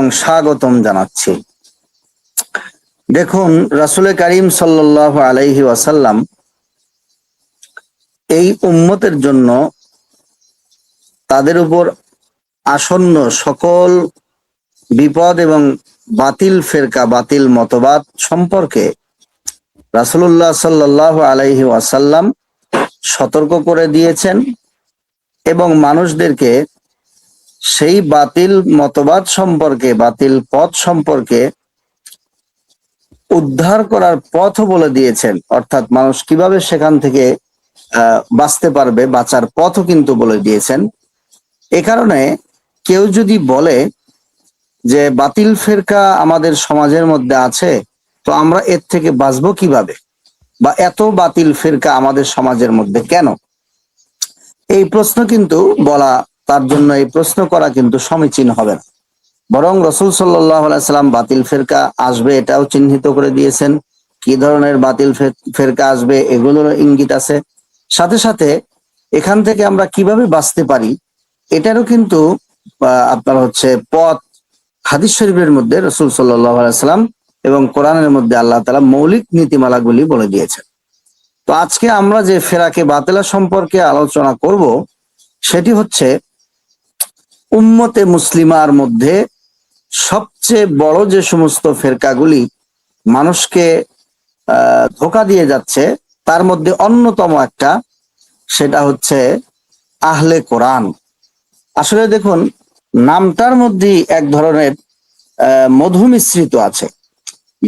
এবং স্বাগতম জানাচ্ছি। দেখুন, রাসূল করিম সাল্লাল্লাহু আলাইহি ওয়াসাল্লাম এই উম্মতের জন্য তাদের উপর আসন্ন সকল বিপদ এবং বাতিল ফেরকা, বাতিল মতবাদ সম্পর্কে রাসূলুল্লাহ সাল্লাল্লাহু আলাইহি ওয়াসাল্লাম সতর্ক করে দিয়েছেন এবং মানুষদেরকে সেই বাতিল মতবাদ সম্পর্কে, বাতিল পথ সম্পর্কে উদ্ধার করার পথও বলে দিয়েছেন। অর্থাৎ মানুষ কিভাবে সেখান থেকে বাঁচতে পারবে, বাঁচার পথও কিন্তু বলে দিয়েছেন। এ কারণে কেউ যদি বলে যে বাতিল ফেরকা আমাদের সমাজের মধ্যে আছে, তো আমরা এর থেকে বাঁচবো কিভাবে, বা এত বাতিল ফেরকা আমাদের সমাজের মধ্যে কেন, এই প্রশ্ন কিন্তু বলা, তার জন্য এই প্রশ্ন করা কিন্তু সমীচীন হবে না। বরং রাসূল সাল্লাল্লাহু আলাইহি সাল্লাম বাতিল ফেরকা আসবে এটাও চিহ্নিত করে দিয়েছেন, কি ধরনের বাতিল ফেরকা আসবে এগুলোর ইঙ্গিত আছে। সাথে সাথে এখান থেকে আমরা কিভাবে বাঁচতে পারি এটারও কিন্তু আপনার পথ হাদিস শরীফের মধ্যে রাসূল সাল্লাল্লাহু আলাইহি সাল্লাম এবং কোরআনের মধ্যে আল্লাহ তাআলা মৌলিক নীতিমালাগুলি বলে দিয়েছেন। তো আজকে আমরা যে ফেরাকে বাতিলা সম্পর্কে আলোচনা করব সেটি হচ্ছে উম্মতে মুসলিমার মধ্যে সবচেয়ে বড় যে সমস্ত ফেরকাগুলি মানুষকে ধোঁকা দিয়ে যাচ্ছে তার মধ্যে অন্যতম একটা, সেটা হচ্ছে আহলে কোরআন। আসলে দেখুন, নামটার মধ্যেই এক ধরনের মধু মিশ্রিত আছে,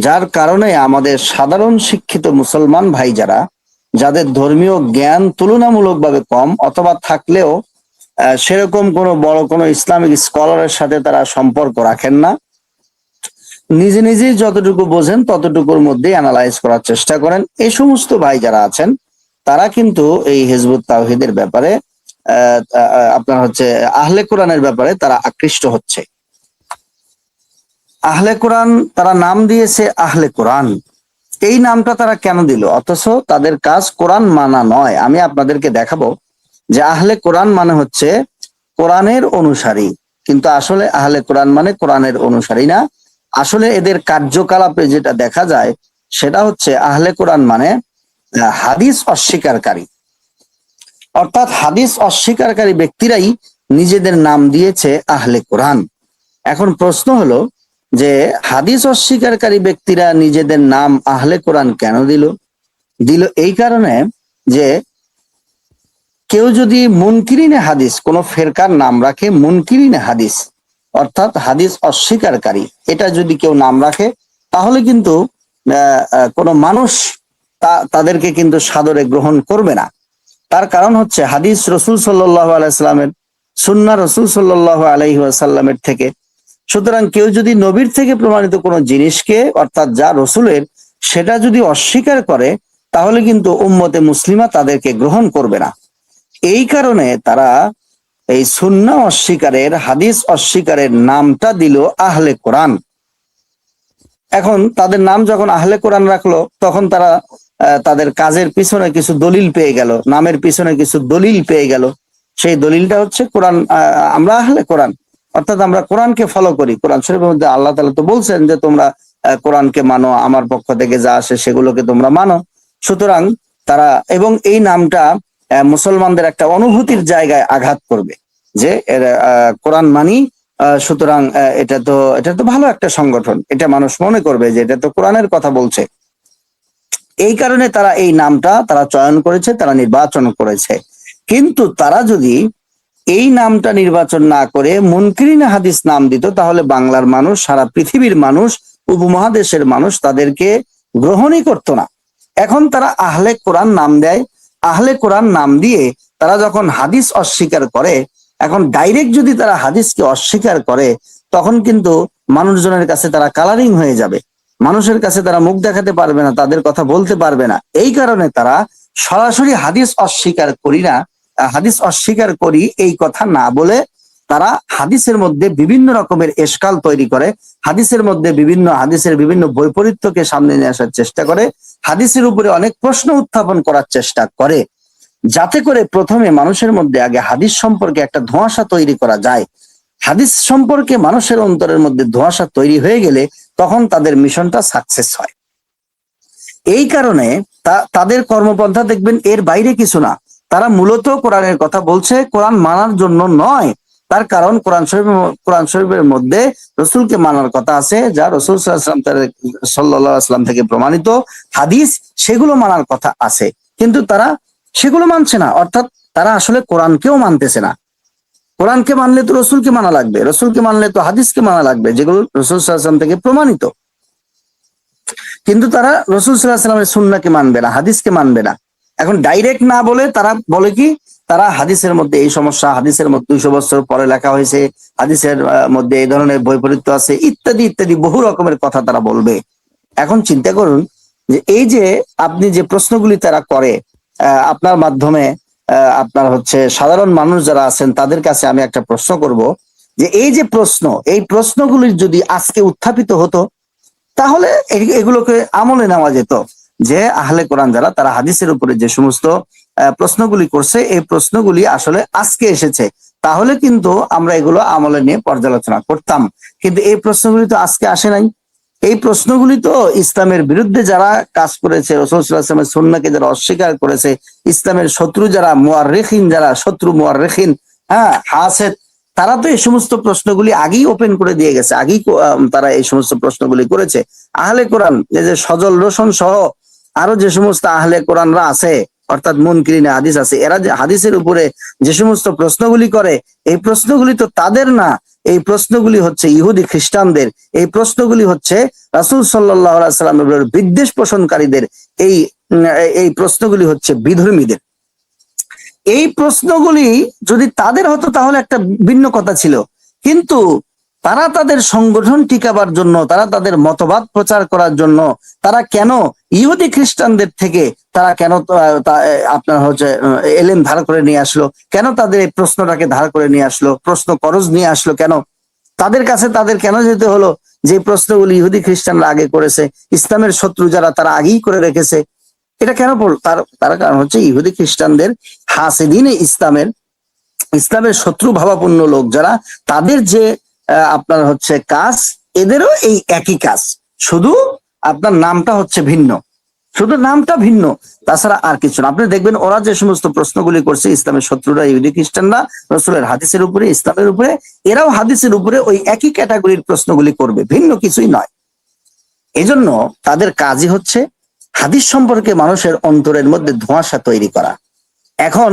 যার কারণে আমাদের সাধারণ শিক্ষিত মুসলমান ভাই যাদের ধর্মীয় জ্ঞান তুলনামূলকভাবে কম, অথবা থাকলেও সেরকম কোনো বড় কোনো ইসলামিক স্কলারের সাথে তারা সম্পর্ক রাখেন না, নিজে নিজেই যতটুকু বোঝেন ততটুকুর মধ্যে অ্যানালাইজ করার চেষ্টা করেন, এই সমস্ত ভাই যারা আছেন তারা কিন্তু এই হিজবুত তাওহীদের ব্যাপারে আপনার আহলে কোরআনের ব্যাপারে তারা আকৃষ্ট হচ্ছে। আহলে কোরআন তারা নাম দিয়েছে আহলে কোরআন। এই নামটা তারা কেন দিল, অথচ তাদের কাজ কোরআন মানা নয়? আমি আপনাদেরকে দেখাবো যে আহলে কোরআন মানে হচ্ছে কোরআনের অনুসারী, কিন্তু আসলে আহলে কোরআন মানে কোরআনের অনুসারী না। আসলে এদের কার্যকলাপে যেটা দেখা যায় সেটা হচ্ছে আহলে কোরআন মানে হাদিস অস্বীকারী, অর্থাৎ হাদিস অস্বীকারী ব্যক্তিরাই নিজেদের নাম দিয়েছে আহলে কোরআন। এখন প্রশ্ন হলো যে হাদিস অস্বীকারী ব্যক্তিরা নিজেদের নাম আহলে কোরআন কেন দিল এই কারণে যে কেউ যদি মুনকিরিনে হাদিস, কোন ফেরকার নাম রাখে মুনকিরিনে হাদিস, অর্থাৎ হাদিস অস্বীকারী, এটা যদি কেউ নাম রাখে তাহলে কিন্তু কোন মানুষ তাদেরকে কিন্তু সাদরে গ্রহণ করবে না। তার কারণ হচ্ছে হাদিস রাসূল সাল্লাল্লাহু আলাইহি সাল্লামের, সুন্নাহ রাসূল সাল্লাল্লাহু আলাইহি ওয়াসাল্লামের থেকে। সুতরাং কেউ যদি নবীর থেকে প্রমাণিত কোনো জিনিসকে, অর্থাৎ যা রসুলের, সেটা যদি অস্বীকার করে তাহলে কিন্তু উম্মতে মুসলিমা তাদেরকে গ্রহণ করবে না। এই কারণে তারা এই সুন্নাহ অস্বীকারের, হাদিস অস্বীকারের নামটা দিল আহলে কোরআন। এখন তাদের নাম যখন আহলে কোরআন রাখলো, তখন তারা তাদের কাজের পিছনে কিছু দলিল পেয়ে গেল, নামের পিছনে কিছু দলিল পেয়ে গেল। সেই দলিলটা হচ্ছে কোরআন, আমরা আহলে কোরআন, অর্থাৎ আমরা কোরআনকে ফলো করি। কোরআন শরীফের মধ্যে আল্লাহ তাআলা তো বলছেন যে তোমরা কোরআনকে মানো, আমার পক্ষ থেকে যা আসে সেগুলোকে তোমরা মানো। সুতরাং তারা, এবং এই নামটা মুসলমানদের একটা অনুভূতির জায়গায় আঘাত করবে যে কোরআন মানি, সুতরাং এটা তো ভালো একটা সংগঠন, এটা মানুষ মনে করবে যে এটা তো কোরআনের কথা বলছে। এই কারণে তারা এই নামটা তারা চয়ন করেছে, তারা নির্বাচন করেছে। কিন্তু তারা যদি এই নামটা নির্বাচন না করে মুনকিরিনে হাদিস নাম দিত, তাহলে বাংলার মানুষ, সারা পৃথিবীর মানুষ, উপমহাদেশের মানুষ তাদেরকে গ্রহণই করতো না। এখন তারা আহলে কোরআন নাম দেয়। আহলে কোরআন নাম দিয়ে তারা যখন হাদিস অস্বীকার করে, এখন ডাইরেক্ট যদি তারা হাদিসকে অস্বীকার করে, তখন কিন্তু মানুষজনের কাছে তারা কালারিং হয়ে যাবে, মানুষের কাছে তারা মুখ দেখাতে পারবে না, তাদের কথা বলতে পারবে না। এই কারণে তারা সরাসরি হাদিস অস্বীকার করি না, হাদিস অস্বীকার করি এই কথা না বলে তারা হাদিসের মধ্যে বিভিন্ন রকমের এশকাল তৈরি করে, হাদিসের মধ্যে হাদিসের বিভিন্ন বৈপরীত্যকে সামনে নিয়ে আসার চেষ্টা করে, হাদিসের উপরে অনেক প্রশ্ন উত্থাপন করার চেষ্টা করে, যাতে করে প্রথমে মানুষের মধ্যে আগে হাদিস সম্পর্কে একটা ধোঁয়াশা তৈরি করা যায়। হাদিস সম্পর্কে মানুষের অন্তরের মধ্যে ধোঁয়াশা তৈরি হয়ে গেলে তখন তাদের মিশনটা সাকসেস হয়। এই কারণে তাদের কর্মপন্থা দেখবেন এর বাইরে কিছু না, তারা মূলত কোরআনের কথা বলছে, কোরআন মানার জন্য নয়। তার কারণ কোরআন শরীফের মধ্যে রসুলকে মানার কথা আছে, যা রসুল সাল্লাল্লাহু আলাইহি ওয়াসাল্লাম থেকে প্রমাণিত হাদিস, সেগুলো মানার কথা আছে, কিন্তু তারা সেগুলো মানছে না। অর্থাৎ তারা আসলে কোরআনকেও মানতেছে না। কোরআনকে মানলে তো রসুলকে মানা লাগবে, রসুলকে মানলে তো হাদিসকে মানা লাগবে, যেগুলো রসুল সাল্লাল্লাহু আলাইহি ওয়াসাল্লাম থেকে প্রমাণিত। কিন্তু তারা রসুল সাল্লাল্লাহু আলাইহি ওয়াসাল্লামের সুন্নাহকে মানবে না, হাদিসকে মানবে না। এখন ডাইরেক্ট না বলে তারা বলে কি, তারা হাদিসের মধ্যে এই সমস্যা, হাদিসের মধ্যে 200 বছর পরে লেখা হয়েছে, হাদিসের মধ্যে এই ধরনের বৈপরীত্য আছে, ইত্যাদি ইত্যাদি বহু রকমের কথা তারা বলবে। এখন চিন্তা করুন যে এই যে আপনি যে প্রশ্নগুলি তারা করে, আপনার মাধ্যমে আপনার হচ্ছে সাধারণ মানুষ যারা আছেন তাদের কাছে আমি একটা প্রশ্ন করব, যে এই যে প্রশ্ন, এই প্রশ্নগুলি যদি আজকে উত্থাপিত হতো, তাহলে এগুলোকে আমলে নেওয়া যেত। যে আহলে কোরআন যারা, তারা হাদিসের উপরে যে সমস্ত প্রশ্নগুলি করছে, এই প্রশ্নগুলি আসলে আজকে এসেছে, তাহলে কিন্তু আমরা এগুলো আমলে নিয়ে পর্যালোচনা করতাম। কিন্তু এই প্রশ্নগুলি তো আজকে আসে নাই। এই প্রশ্নগুলি তো ইসলামের বিরুদ্ধে যারা কাজ করেছে, রাসূল সাল্লাল্লাহু আলাইহি ওয়াসাল্লামের সুন্নাহকে যারা অস্বীকার করেছে, ইসলামের শত্রু যারা, মুআররিখিন যারা, শত্রু মুআররিখিন, হাসেদ, তারা তো এই সমস্ত প্রশ্নগুলি আগেই ওপেন করে দিয়ে গেছে, আগেই তারা এই সমস্ত প্রশ্নগুলি করেছে। আহলে কোরআন, এই যে সজল রোশন সহ আরো যে সমস্ত আহলে কোরআনরা আছে, অর্থাৎ মুনকিরিনে হাদিস আছে, এরা যে হাদিসের উপরে যে সমস্ত প্রশ্নগুলি করে, এই প্রশ্নগুলি তো তাদের না, এই প্রশ্নগুলি হচ্ছে ইহুদি খ্রিস্টানদের, এই প্রশ্নগুলি হচ্ছে রাসূল সাল্লাল্লাহু আলাইহি ওয়াসাল্লামের বিদ্বেষ পোষণকারীদের, এই এই প্রশ্নগুলি হচ্ছে বিধর্মীদের। এই প্রশ্নগুলি যদি তাদের হতো তাহলে একটা ভিন্ন কথা ছিল, কিন্তু তারা তাদের সংগঠন টিকাবার জন্য, তারা তাদের মতবাদ প্রচার করার জন্য, তারা কেন ইহুদি খ্রিস্টানদের থেকে তারা কেন আপনার হচ্ছে এলেম ধার করে নিয়ে আসলো, কেন তাদের এই প্রশ্নটাকে ধার করে নিয়ে আসলো, প্রশ্ন করজ নিয়ে আসলো, কেন তাদের কাছে তাদের কেন যেতে হলো, যে প্রশ্নগুলি ইহুদি খ্রিস্টানরা আগে করেছে, ইসলামের শত্রু যারা তারা আগেই করে রেখেছে, এটা কেন তার কারণ হচ্ছে ইহুদি খ্রিস্টানদের হাসিদিনে ইসলামের শত্রু ভাবাপন্ন লোক যারা, তাদের যে আপনার হচ্ছে কাজ, এদেরও এই একই কাজ, শুধু আপনার নামটা হচ্ছে ভিন্ন, শুধু নামটা ভিন্ন, তাছাড়া আর কিছু না। আপনি দেখবেন ওরা যে সমস্ত প্রশ্নগুলি করছে, ইসলামের শত্রুরা, ইহুদি খ্রিস্টানরা, রাসূলের হাদিসের উপরে, ইসলামের উপরে, এরাও হাদিসের উপরে ওই একই ক্যাটাগরির প্রশ্নগুলি করবে, ভিন্ন কিছুই নয়। এজন্য তাদের কাজই হচ্ছে হাদিস সম্পর্কে মানুষের অন্তরের মধ্যে ধোঁয়াশা তৈরি করা। এখন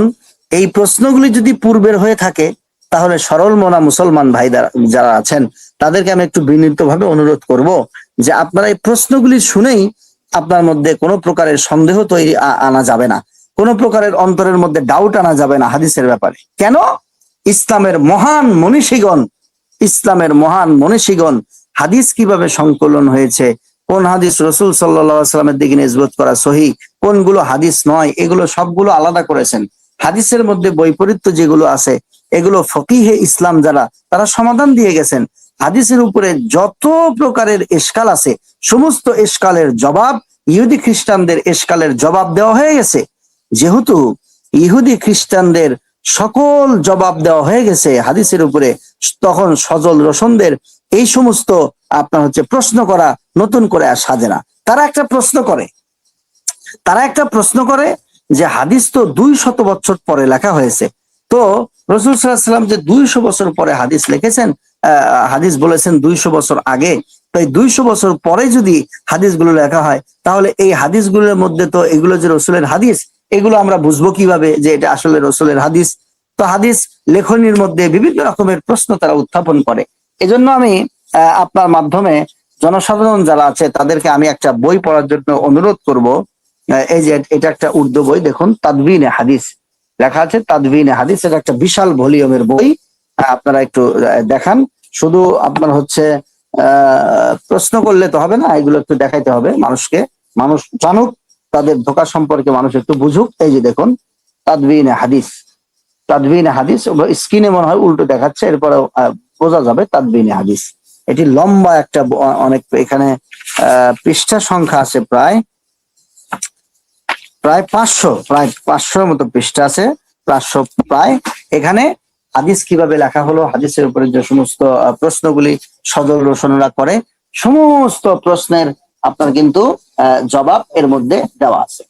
এই প্রশ্নগুলি যদি পূর্বের হয়ে থাকে, তাহলে সরল মনা মুসলমান ভাই যারা আছেন, তাদেরকে আমি একটু বিনীতভাবে অনুরোধ করব যে আপনারা এই প্রশ্নগুলি শুনেই আপনার মধ্যে কোনো প্রকারের সন্দেহ তৈরি আনা যাবে না, কোনো প্রকারের অন্তরের মধ্যে ডাউট আনা যাবে না হাদিসের ব্যাপারে। কেন? ইসলামের মহান মনীষীগণ হাদিস কিভাবে সংকলন হয়েছে, কোন হাদিস রাসূল সাল্লাল্লাহু আলাইহি ওয়াসাল্লামের দিকে নিসবত করা সহিহ, কোনগুলো হাদিস নয়, এগুলো সবগুলো আলাদা করেছেন। হাদিসের মধ্যে বৈপরীত্য যেগুলো আছে, এগুলো ফকিহে ইসলাম যারা, তারা সমাধান দিয়ে গেছেন। হাদিসের উপরে যত প্রকারের এশকাল আছে, সমস্ত এশকালের জবাব, ইহুদি খ্রিস্টানদের এশকালের জবাব দেওয়া হয়ে গেছে। যেহেতু ইহুদি খ্রিস্টানদের সকল জবাব দেওয়া হয়ে গেছে হাদিসের উপরে, তখন সজল রোশনদের এই সমস্ত আপনার হচ্ছে প্রশ্ন করা নতুন করে আর সাজে না। তারা একটা প্রশ্ন করে যে হাদিস তো 200 বছর পরে লেখা হয়েছে, তো রাসূল সাল্লাল্লাহু আলাইহি ওয়াসাল্লাম যে 200 বছর পরে হাদিস লিখেছেন, হাদিস বলেছেন 200 বছর আগে, তাই 200 বছর পরে যদি হাদিসগুলো লেখা হয়, তাহলে এই হাদিসগুলোর মধ্যে তো এগুলো যে রসুলের হাদিস, এগুলো আমরা বুঝবো কিভাবে যে এটা আসলে রসুলের হাদিস? তো হাদিস লেখনির মধ্যে বিভিন্ন রকমের প্রশ্ন তারা উত্থাপন করে। এজন্য আমি আপনার মাধ্যমে জনসাধারণ যারা আছে তাদেরকে আমি একটা বই পড়ার জন্য অনুরোধ করব। এই যে এটা একটা উর্দু বই, দেখুন, তাদবিনে হাদিস লেখা আছে, তাদবিনে হাদিস, এটা একটা বিশাল ভলিউমের বই। আপনারা একটু দেখান, শুধু আপনার হচ্ছে প্রশ্ন করলে তো হবে না, এগুলো একটু দেখাইতে হবে মানুষকে, মানুষ জানুক, তাদের ধোঁকা সম্পর্কে মানুষ একটু বুঝুক। এই যে দেখুন, তাদবিনে হাদিস, স্ক্রিনে মনে হয় উল্টো দেখাচ্ছে, এরপরে বোঝা যাবে তাদবিনে হাদিস। এটি লম্বা একটা অনেক, এখানে পৃষ্ঠা সংখ্যা আছে প্রায় 500 মতো পৃষ্ঠা আছে, 500 প্রায়। এখানে হাদিস কিভাবে লেখা হলো, হাদিসের উপরে যে সমস্ত প্রশ্নগুলি সজল রোশনরা করে, সমস্ত প্রশ্নের আপনার কিন্তু জবাব এর মধ্যে দেওয়া আছে।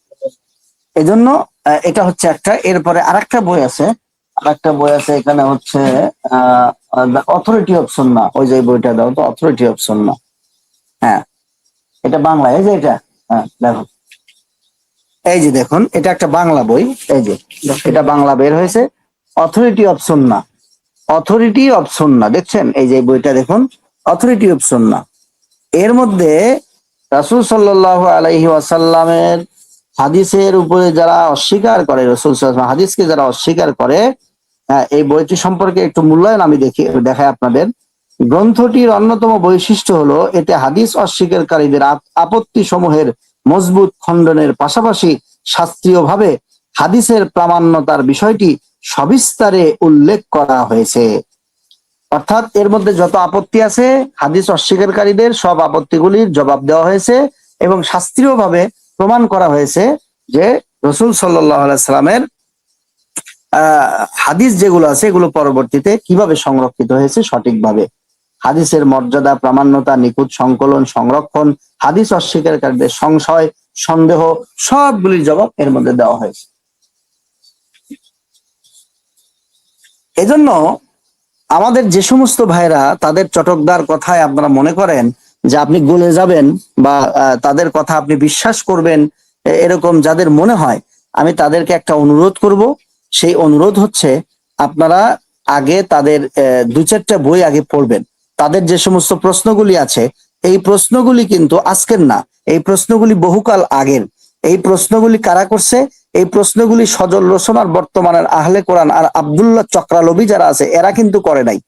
এজন্য এটা হচ্ছে একটা। এরপরে আরেকটা বই আছে, এখানে হচ্ছে অথরিটি অফ সুন্নাহ। ওই যে বইটা দাও তো, অথরিটি অফ সুন্নাহ। হ্যাঁ, এটা বাংলা। এই যে এটা, হ্যাঁ দেখো, এই যে দেখুন, এটা একটা বাংলা বই। এই যে এটা বাংলা বের হয়েছে, authority of Sunnah. Authority of সুন্নাহ দেখছেন, এই যে বইটা দেখুন, অথরিটি অফ সুন্নাহ। এর মধ্যে রাসূল সাল্লাল্লাহু আলাইহি ওয়াসাল্লামের হাদিসের উপরে যারা অস্বীকার করে, রাসূল সাল্লাল্লাহু আলাইহি ওয়াসাল্লাম হাদিসকে যারা অস্বীকার করে, এই বইটি সম্পর্কে একটু মূল্যায়ন আমি দেখাই আপনাদের। গ্রন্থটির অন্যতম বৈশিষ্ট্য হলো এতে হাদিস অস্বীকারীদের আপত্তি সমূহের মজবুত খণ্ডনের পাশাপাশি শাস্ত্রীয়ভাবে হাদিসের প্রামাণ্যতার বিষয়টি সবিস্তারে উল্লেখ করা হয়েছে। অর্থাৎ এর মধ্যে যত আপত্তি আছে হাদিস অস্বীকারীদের সব আপত্তিগুলির জবাব দেওয়া হয়েছে এবং শাস্ত্রীয়ভাবে প্রমাণ করা হয়েছে যে রাসূল সাল্লাল্লাহু আলাইহি সাল্লামের হাদিস যেগুলো আছে এগুলো পরবর্তীতে কিভাবে সংরক্ষিত হয়েছে সঠিকভাবে। হাদিসের মর্যাদা, প্রামাণ্যতা, নিখুঁত সংকলন, সংরক্ষণ, হাদিস অস্বীকারীদের সংশয়, সন্দেহ, সবগুলির জবাব এর মধ্যে দেওয়া হয়েছে। এজন্য আমাদের যে সমস্ত ভাইরা তাদের চটকদার কথায় আপনারা মনে করেন যে আপনি গলে যাবেন বা তাদের কথা আপনি বিশ্বাস করবেন, এরকম যাদের মনে হয়, আমি তাদেরকে একটা অনুরোধ করব। সেই অনুরোধ হচ্ছে আপনারা আগে তাদের দু চারটা বই আগে পড়বেন। তাদের যে সমস্ত প্রশ্নগুলি আছে, এই প্রশ্নগুলি কিন্তু আজকের না, এই প্রশ্নগুলি বহুকাল আগের। এই প্রশ্নগুলি কারা করছে? এই প্রশ্নগুলি সজল রোশন আর বর্তমানের আহলে কোরআন আর আব্দুল্লাহ চক্রালবি যারা আছে এরা কিন্তু করে নাই।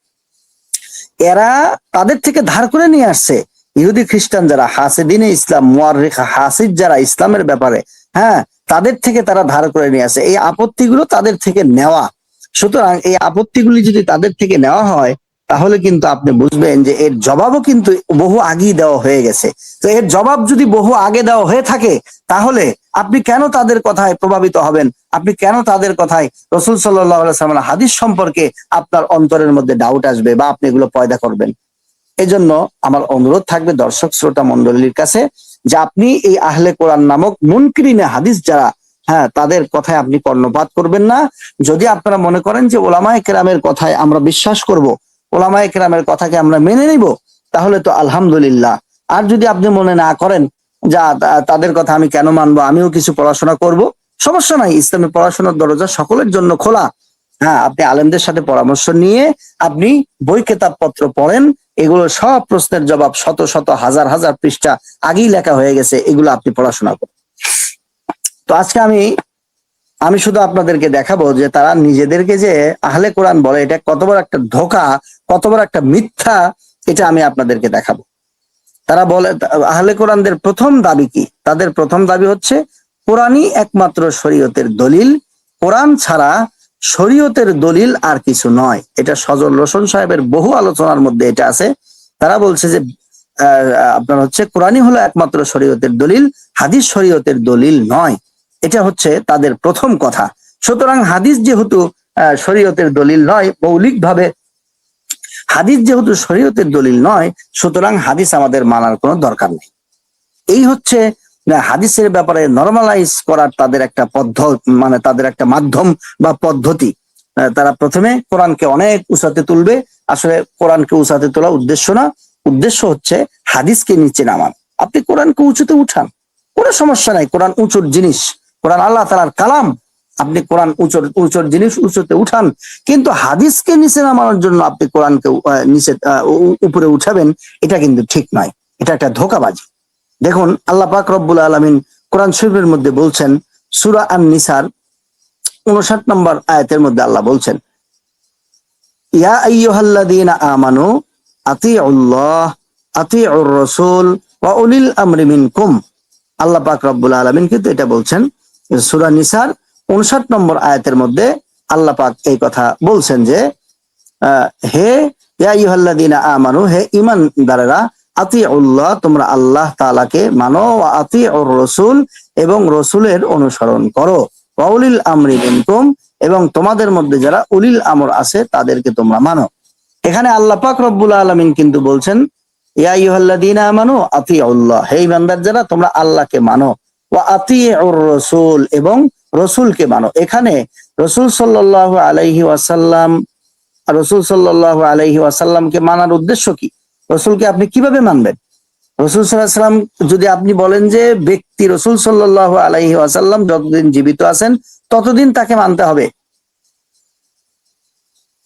এরা তাদের থেকে ধার করে নিয়ে আসছে। ইহুদি খ্রিস্টান যারা হাসিদিনে ইসলাম, মুআররিখ হাসিদ যারা ইসলামের ব্যাপারে, হ্যাঁ, তাদের থেকে তারা ধার করে নিয়ে আসে। এই আপত্তিগুলো তাদের থেকে নেওয়া। সুতরাং এই আপত্তিগুলি যদি তাদের থেকে নেওয়া হয় তাহলে কিন্তু আপনি বুঝবেন যে এর জবাবও কিন্তু বহু আগেই দেওয়া হয়ে গেছে। তো এর জবাব যদি বহু আগে দেওয়া হয়ে থাকে তাহলে আপনি কেন তাদের কথায় প্রভাবিত হবেন? আপনি কেন তাদের কথায় রাসূল সাল্লাল্লাহু আলাইহি ওয়াসাল্লামের হাদিস সম্পর্কে আপনার অন্তরের মধ্যে ডাউট আসবে বা আপনি এগুলো পয়দা করবেন? এজন্য আমার অনুরোধ থাকবে দর্শক শ্রোতা মণ্ডলীর কাছে যে আপনি এই আহলে কোরআন নামক মুনকিরিনে হাদিস যারা, হ্যাঁ, তাদের কথায় আপনি কর্ণপাত করবেন না। যদি আপনারা মনে করেন যে ওলামায়ে কেরামের কথায় আমরা বিশ্বাস করব, ওলামায়ে কেরামের কথাকে আমরা মেনে নিব, তাহলে তো আলহামদুলিল্লাহ। আর যদি আপনি মনে না করেন যা তাদের কথা আমি কেন মানবো, আমিও কিছু পড়াশোনা করব, সমস্যা নাই, ইসলামের পড়াশোনার দরজা সকলের জন্য খোলা। হ্যাঁ, আপনি আলেমদের সাথে পরামর্শ নিয়ে আপনি বই কেতাবপত্র পড়েন, এগুলো সব প্রশ্নের জবাব শত শত হাজার হাজার পৃষ্ঠা আগেই লেখা হয়ে গেছে, এগুলো আপনি পড়াশোনা করুন। তো আজকে আমি শুধু আপনাদেরকে দেখাবো যে তারা নিজেদেরকে যে আহলে কোরআন বলে, এটা কত বড় একটা ধোঁকা, কত বড় একটা মিথ্যা, এটা আমি আপনাদেরকে দেখাবো। তারা বলে আহলে কোরআনদের প্রথম দাবি কি? তাদের প্রথম দাবি হচ্ছে কোরআনই একমাত্র শরীয়তের দলিল, কোরআন ছাড়া শরীয়তের দলিল আর কিছু নয়। এটা সজল রোশন সাহেবের বহু আলোচনার মধ্যে এটা আছে। তারা বলছে যে আপনার হচ্ছে কোরআনই হলো একমাত্র শরীয়তের দলিল, হাদিস শরীয়তের দলিল নয়। এটা হচ্ছে তাদের প্রথম কথা। সুতরাং হাদিস যেহেতু শরীয়তের দলিল নয়, মৌলিকভাবে হাদিস যেহেতু শরীয়তের দলিল নয়, সুতরাং হাদিস আমাদের মানার কোনো দরকার নেই। এই হচ্ছে হাদিসের ব্যাপারে নরমালাইজ করার তাদের একটা মানে তাদের একটা মাধ্যম বা পদ্ধতি। তারা প্রথমে কোরআনকে অনেক উঁচাতে তুলবে। আসলে কোরআনকে উঁচাতে তোলা উদ্দেশ্য না, উদ্দেশ্য হচ্ছে হাদিসকে নিচে নামান। আপনি কোরআনকে উঁচুতে উঠান, কোনো সমস্যা নাই, কোরআন উঁচুর জিনিস, কোরআন আল্লাহ তাআলার কালাম, আপনি কোরআন উঁচুর জিনিস উঁচুতে উঠান। কিন্তু হাদিসকে নিচে নামানোর জন্য আপনি কোরআনকে নিচে উপরে উঠাবেন, এটা কিন্তু ঠিক নয়, এটা একটা ধোঁকাবাজি। দেখুন আল্লাহ পাক রব্বুল আলামিন কোরআন শরীফের মধ্যে বলছেন, সূরা আন-নিসার 59 নম্বর আয়াতের মধ্যে আল্লাহ বলছেন, ইয়া আইয়ুহাল্লাযীনা আমানু আতিউল্লাহ আতিউর রাসূল ওয়া উলিল আমরি মিনকুম। আল্লাহ পাক রব্বুল আলামিন কিন্তু এটা বলছেন সূরা নিসার 59 নম্বর আয়াতের মধ্যে। আল্লাহ পাক এই কথা বলছেন যে হে ইয়া আইয়ুহাল্লাযীনা আমানু, হে ঈমানদারেরা, আতিউল্লাহ, তোমরা আল্লাহ তাআলাকে মানো, ওয়া আতিউর রাসূল, এবং রাসূলের অনুসরণ করো, ওয়া উলিল আমরি মিনকুম, এবং তোমাদের মধ্যে যারা উলিল আমর আছে তাদেরকে তোমরা মানো। এখানে আল্লাহ পাক রব্বুল আলামিন কিন্তু বলছেন, ইয়া আইয়ুহাল্লাযীনা আমানু আতিউল্লাহ, হে ঈমানদার যারা তোমরা আল্লাহকে মানো, ওয়া আতিউর রাসূল, এবং রাসূলকে মানো। এখানে রাসূল সাল্লাল্লাহু আলাইহি ওয়াসাল্লাম, রাসূল সাল্লাল্লাহু আলাইহি ওয়াসাল্লামকে মানার উদ্দেশ্য কি? রাসূলকে আপনি কিভাবে মানবেন? রাসূল সাল্লাল্লাহু আলাইহি ওয়াসাল্লাম যদি আপনি বলেন যে ব্যক্তি রাসূল সাল্লাল্লাহু আলাইহি ওয়াসাল্লাম যতদিন জীবিত আছেন ততদিন তাকে মানতে হবে,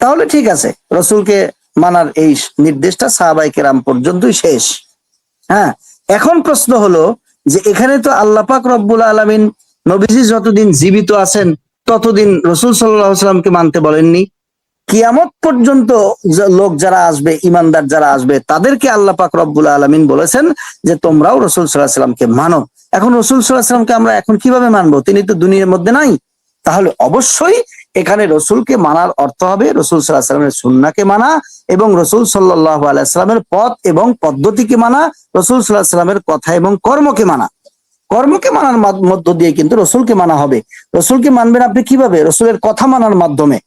তাহলে ঠিক আছে, রাসূলকে মানার এই নির্দেশটা সাহাবায়ে কেরাম পর্যন্তই শেষ। হ্যাঁ, এখন প্রশ্ন হলো যে এখানে তো আল্লাহ পাক রব্বুল আলামিন নবীজি যতদিন জীবিত আছেন ততদিন রাসূল সাল্লাল্লাহু আলাইহি ওয়াসাল্লামকে মানতে বলেননি। কিয়ামত পর্যন্ত লোক যারা আসবে, ইমানদার যারা আসবে, তাদেরকে আল্লাহ পাক রব্বুল আলামিন বলেছেন যে তোমরাও রাসূল সাল্লাল্লাহু আলাইহি ওয়াসাল্লামকে মানো। এখন রাসূল সাল্লাল্লাহু আলাইহি ওয়াসাল্লামকে আমরা এখন কিভাবে মানবো? তিনি তো দুনিয়ার মধ্যে নাই। তাহলে অবশ্যই এখানে রসুলকে মানার অর্থ হবে রসুল সাল্লাল্লাহু আলাইহি ওয়াসাল্লামের সুন্নাহকে মানা, এবং রসুল সাল্লাল্লাহু আলাইহি ওয়াসাল্লামের পথ এবং পদ্ধতিকে মানা, রসুল সাল্লাল্লাহু আলাইহি ওয়াসাল্লামের কথা এবং কর্মকে মানা। কর্মকে মানার মধ্য দিয়ে কিন্তু রসুলকে মানা হবে। রসুলকে মানবেন আপনি কিভাবে? রসুলের কথা মানার মাধ্যমে।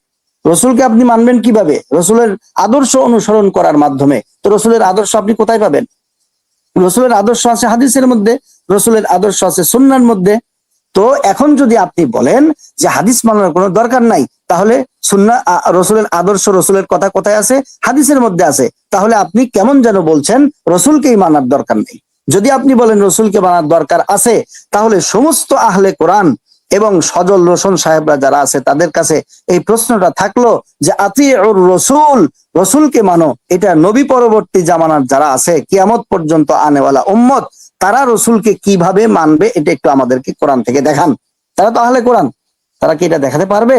রসুলকে আপনি মানবেন কিভাবে? রসুলের আদর্শ অনুসরণ করার মাধ্যমে। তো রসুলের আদর্শ আপনি কোথায় পাবেন? রসুলের আদর্শ আছে হাদিসের মধ্যে, রসুলের আদর্শ আছে সুন্নাহর মধ্যে। তো এখন যদি আপনি বলেন যে হাদিস মানার কোনো দরকার নাই, তাহলে সুন্নাহ, রসুলের আদর্শ, রসুলের কথা কোথায় আছে? হাদিসের মধ্যে আছে। তাহলে আপনি কেমন যেন বলছেন রসুলকেই মানার দরকার নেই। যদি আপনি বলেন রসুলকে মানার দরকার আছে, তাহলে সমস্ত আহলে কোরআন এবং সজল রোশন সাহেবরা যারা আছে তাদের কাছে এই প্রশ্নটা থাকলো যে আতিউর রসুল, রসুলকে মানো। এটা নবী পরবর্তী জামানার যারা আছে, কিয়ামত পর্যন্ত আনেওয়ালা উম্মত, তারা রসুলকে কিভাবে মানবে এটা একটু আমাদেরকে কোরআন থেকে দেখান। তারা তো আহলে কোরআন, তারা কি এটা দেখাতে পারবে?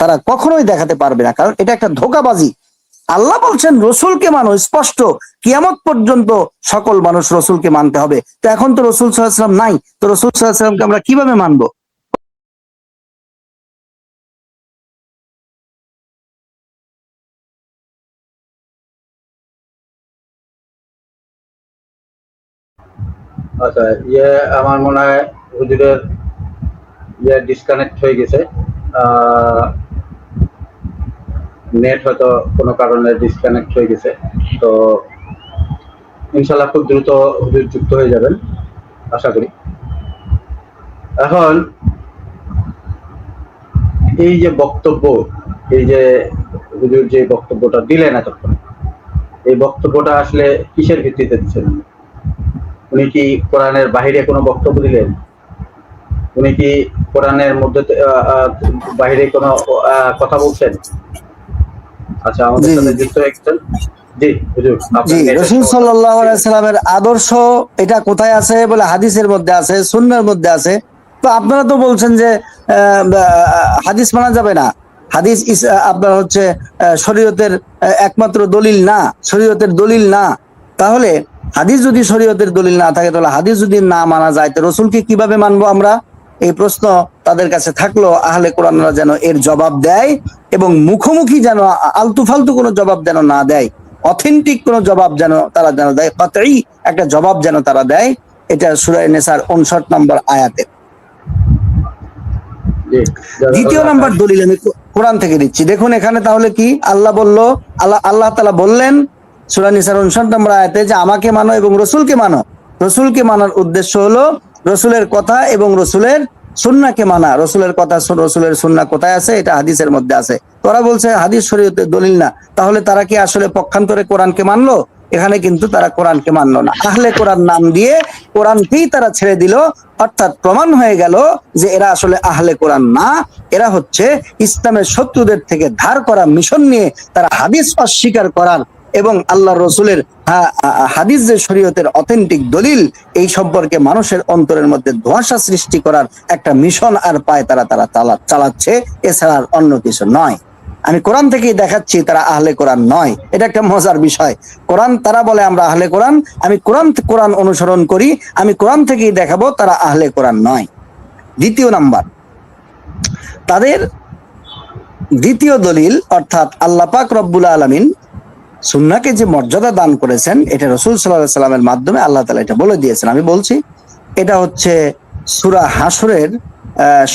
তারা কখনোই দেখাতে পারবে না, কারণ এটা একটা ধোঁকাবাজি। আল্লাহ বলছেন রসুলকে মানো, স্পষ্ট, কিয়ামত পর্যন্ত সকল মানুষ রসুলকে মানতে হবে। তো এখন তো রসুল সাল্লাল্লাহু আলাইহি ওয়াসাল্লাম নাই, তো রসুল সাল্লাল্লাহু আলাইহি ওয়াসাল্লামকে আমরা কিভাবে মানবো? আচ্ছা, আমার মনে হয় হুজুরের ডিসকানেক্ট হয়ে গেছে। নেট হয়তো কোনো কারণে ডিসকানেক্ট হয়ে গেছে। তো ইনশাল্লাহ খুব দ্রুত হুজুর যুক্ত হয়ে যাবেন আশা করি। এখন এই যে বক্তব্য, এই যে হুজুর যে বক্তব্যটা দিলেন এতক্ষণ, এই বক্তব্যটা আসলে কিসের ভিত্তিতে দিচ্ছেন? উনি কি কোরআনের বাহিরে কোনো বক্তব্য দিলেন? উনি কি কোরআনের মধ্যে বাহিরে কোনো কথা বলছেন? আচ্ছা, আমাদের সাথে যুক্ত একজন। জি হুজুর, জি, রাসূল সাল্লাল্লাহু আলাইহি সাল্লামের আদর্শ এটা কোথায় আছে বলে হাদিসের মধ্যে আছে, সুন্নাহর মধ্যে আছে। তো আপনারা তো বলছেন যে হাদিস মানা যাবে না, হাদিস আপনার হচ্ছে শরীয়তের একমাত্র দলিল না, শরীয়তের দলিল না। তাহলে হাদিস যদি শরীয়তের দলিল না থাকে, তাহলে হাদিস যদি না মানা যায়, তো রসুলকে কিভাবে মানবো আমরা? এই প্রশ্ন তাদের কাছে থাকলো। আহলে কোরআনরা যেন এর জবাব দেয়, এবং মুখোমুখি যেন আলতু ফালতু কোনো জবাব যেন না দেয়, অথেন্টিক কোন জবাব যেন তারা যেন দেয়, কাতঈ একটা জবাব যেন তারা দেয়। এটা সূরা নিসার 59 নম্বর আয়াতে। দ্বিতীয় নাম্বার দলিল আমি কোরআন থেকে দিচ্ছি। দেখুন এখানে তাহলে কি আল্লাহ বলল, আল্লাহ তাআলা বললেন সূরা নিসার 59 নম্বর আয়াতে যে আমাকে মানো এবং রসুলকে মানো। রসুলকে মানার উদ্দেশ্য হলো রসুলের কথা এবং রসুলের সুন্নাহকে মানা। রসুলের কথা, রসুলের সুন্নাহ কোথায় আছে? এটা হাদিসের মধ্যে আছে। তোরা বলছে হাদিস শরীয়তের দলিল না, তাহলে তারা কি আসলে পক্ষান্তরে কোরআনকে মানলো? এখানে কিন্তু তারা কোরআনকে মানলো না, আহলে কোরআন নাম দিয়ে কোরআনকেই তারা ছেড়ে দিল। অর্থাৎ প্রমাণ হয়ে গেল যে এরা আসলে আহলে কোরআন না, এরা হচ্ছে ইসলামের শত্রুদের থেকে ধার করা মিশন নিয়ে তারা হাদিস অস্বীকার করার এবং আল্লাহ রসুলের হাদিস যে শরীয়তের অথেন্টিক দলিল, এই সম্পর্কে মানুষের অন্তরের মধ্যে ধোঁয়াশা সৃষ্টি করার একটা মিশন আর পায় তারা চালাচ্ছে, এছাড়া আর অন্য কিছু নয়। আমি কোরআন থেকেই দেখাচ্ছি তারা আহলে কোরআন নয়। এটা একটা মজার বিষয়। কোরআন, তারা বলে আমরা আহলে কোরআন, আমি কোরআন অনুসরণ করি, আমি কোরআন থেকেই দেখাবো তারা আহলে কোরআন নয়। দ্বিতীয় নাম্বার, তাদের দ্বিতীয় দলিল, অর্থাৎ আল্লাহ পাক রব্বুল আলামিন সুন্নাহকে যে মর্যাদা দান করেছেন, এটা রাসূল সাল্লাল্লাহু আলাইহি সাল্লামের মাধ্যমে আল্লাহ তাআলা এটা বলে দিয়েছেন। আমি বলছি, এটা হচ্ছে সূরা হাশরের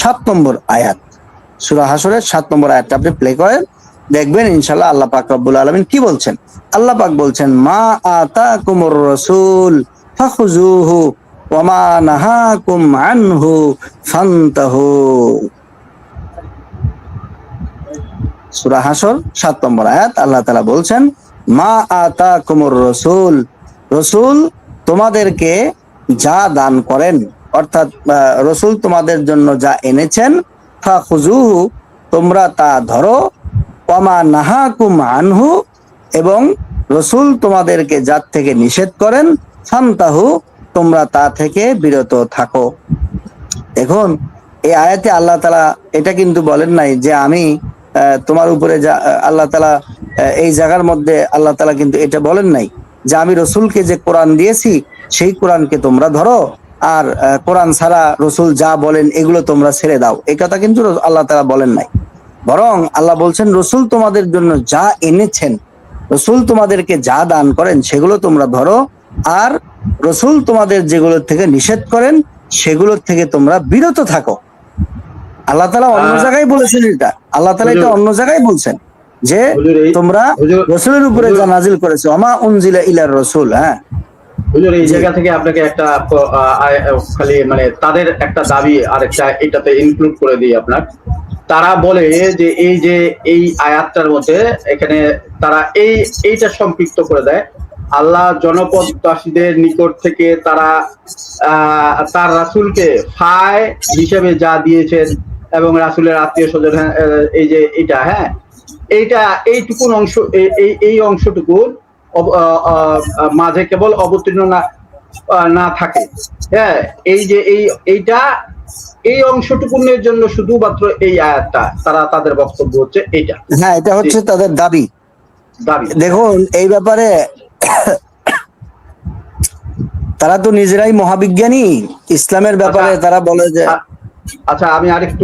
7 নম্বর আয়াত। সূরা হাসরের 7 নম্বর আয়াতটা আপনি প্লে করেন, দেখবেন ইনশাআল্লাহ আল্লাহ পাক রব্বুল আলামিন কি বলছেন। আল্লাহ পাক বলছেন, মা আতাকুমুর রাসূল ফাখুযুহু ওয়া মা নাহাকুম আনহু ফান্তাহু। সূরা হাসর 7 নম্বর আয়াত, আল্লাহ তাআলা বলছেন, মা আতাকুমুর রাসূল, রাসূল তোমাদেরকে যা দান করেন, অর্থাৎ রাসূল তোমাদের জন্য যা এনেছেন, ফাখুযুহু তোমরা তা ধরো, ওয়া মা নাহাকুম আনহু এবং রাসূল তোমাদেরকে যার থেকে নিষেধ করেন, ফান্তাহু তোমরা তা থেকে বিরত থাকো। এখন এই আয়াতে আল্লাহ তাআলা এটা কিন্তু বলেন নাই যে আমি তোমার উপরে যা আল্লাহ তাআলা এই জায়গার মধ্যে আল্লাহ তাআলা কিন্তু এটা বলেন নাই যে আমি রসুলকে যে কোরআন দিয়েছি সেই কোরআনকে তোমরা ধরো, আর কোরআন ছাড়া রসুল যা বলেন এগুলো তোমরা ছেড়ে দাও, এই কথা কিন্তু আল্লাহ তাআলা বলেন নাই। বরং আল্লাহ বলছেন রসুল তোমাদের জন্য যা এনেছেন, রসুল তোমাদেরকে যা দান করেন সেগুলো তোমরা ধরো, আর রসুল তোমাদের যেগুলো থেকে নিষেধ করেন সেগুলোর থেকে তোমরা বিরত থাকো। আল্লাহ তাআলা অন্য জায়গায় বলেছেন এটা, আল্লাহ তাআলা এটা অন্য জায়গায় বলছেন যে তোমরা রসুলের উপরে যা নাজিল করেছো, আমা উনজিলা ইলার রাসূল। হ্যাঁ হুজুর, এই জায়গা থেকে আপনাকে একটা খালি মানে তাদের একটা দাবি আরেকটা এটাতে ইনক্লুড করে দিই আপনার। তারা বলে যে এই আয়াতটার মধ্যে এখানে তারা এইটা সম্পৃক্ত করে দেয়, আল্লাহ জনপদবাসীদের নিকট থেকে তারা তার রাসূলকে ফায় হিসেবে যা দিয়েছেন এবং রাসূলের আত্মীয় স্বজন, এই যে এটা, হ্যাঁ এইটা এইটুকুন অংশ, এই অংশটুকু মাঝে কেবল অবতীর্ণ না থাকে, হ্যাঁ এই যে এইটা এই অংশটুকুনের জন্য শুধুমাত্র এই আয়াতটা, তারা তাদের বক্তব্য হচ্ছে এইটা। হ্যাঁ এটা হচ্ছে তাদের দাবি। দেখুন এই ব্যাপারে তারা তো নিজেরাই মহাবিজ্ঞানী, ইসলামের ব্যাপারে তারা বলে যে আচ্ছা আমি আরেকটু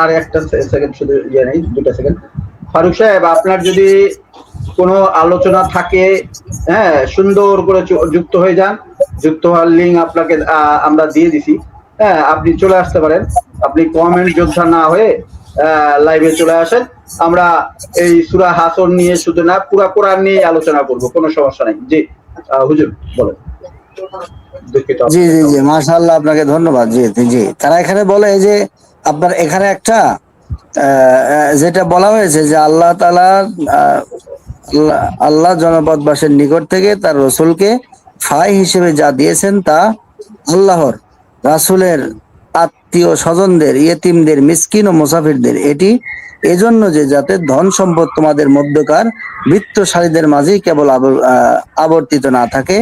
আর একটা সেকেন্ড, শুধু ইয়ে নেই, 2টা সেকেন্ড। ফারুক সাহেব, আপনার যদি কোনো আলোচনা থাকে, হ্যাঁ সুন্দর করে যুক্ত হয়ে যান, যুক্ত হওয়ার লিঙ্ক আপনাকে আমরা দিয়ে দিছি, হ্যাঁ আপনি চলে আসতে পারেন। আপনি কমেন্ট যোদ্ধা না হয়ে লাইভে চলে আসেন, আমরা এই সূরা হাসর নিয়ে শুধু না পুরা কোরআন নিয়ে আলোচনা করব, কোনো সমস্যা নাই। জি হুজুর বলেন। জি জি জি মাশাআল্লাহ, আপনাকে ধন্যবাদ। জি জি তারা এখানে বলে যে আপনার এখানে একটা যেটা বলা হয়েছে যে আল্লাহ তাআলা আল্লাহ জনপদবাসীর নিকট থেকে তার রসুলকে ফাই হিসেবে যা দিয়েছেন তা আল্লাহর রাসূলের আত্মীয় স্বজনদের, ইয়েতিমদের, মিসকিন ও মুসাফিরদের, এটি এজন্য যে যাতে ধন সম্পদ তোমাদের মধ্যকার বৃত্তশালীদের মাঝেই কেবল আবর্তিত না থাকে।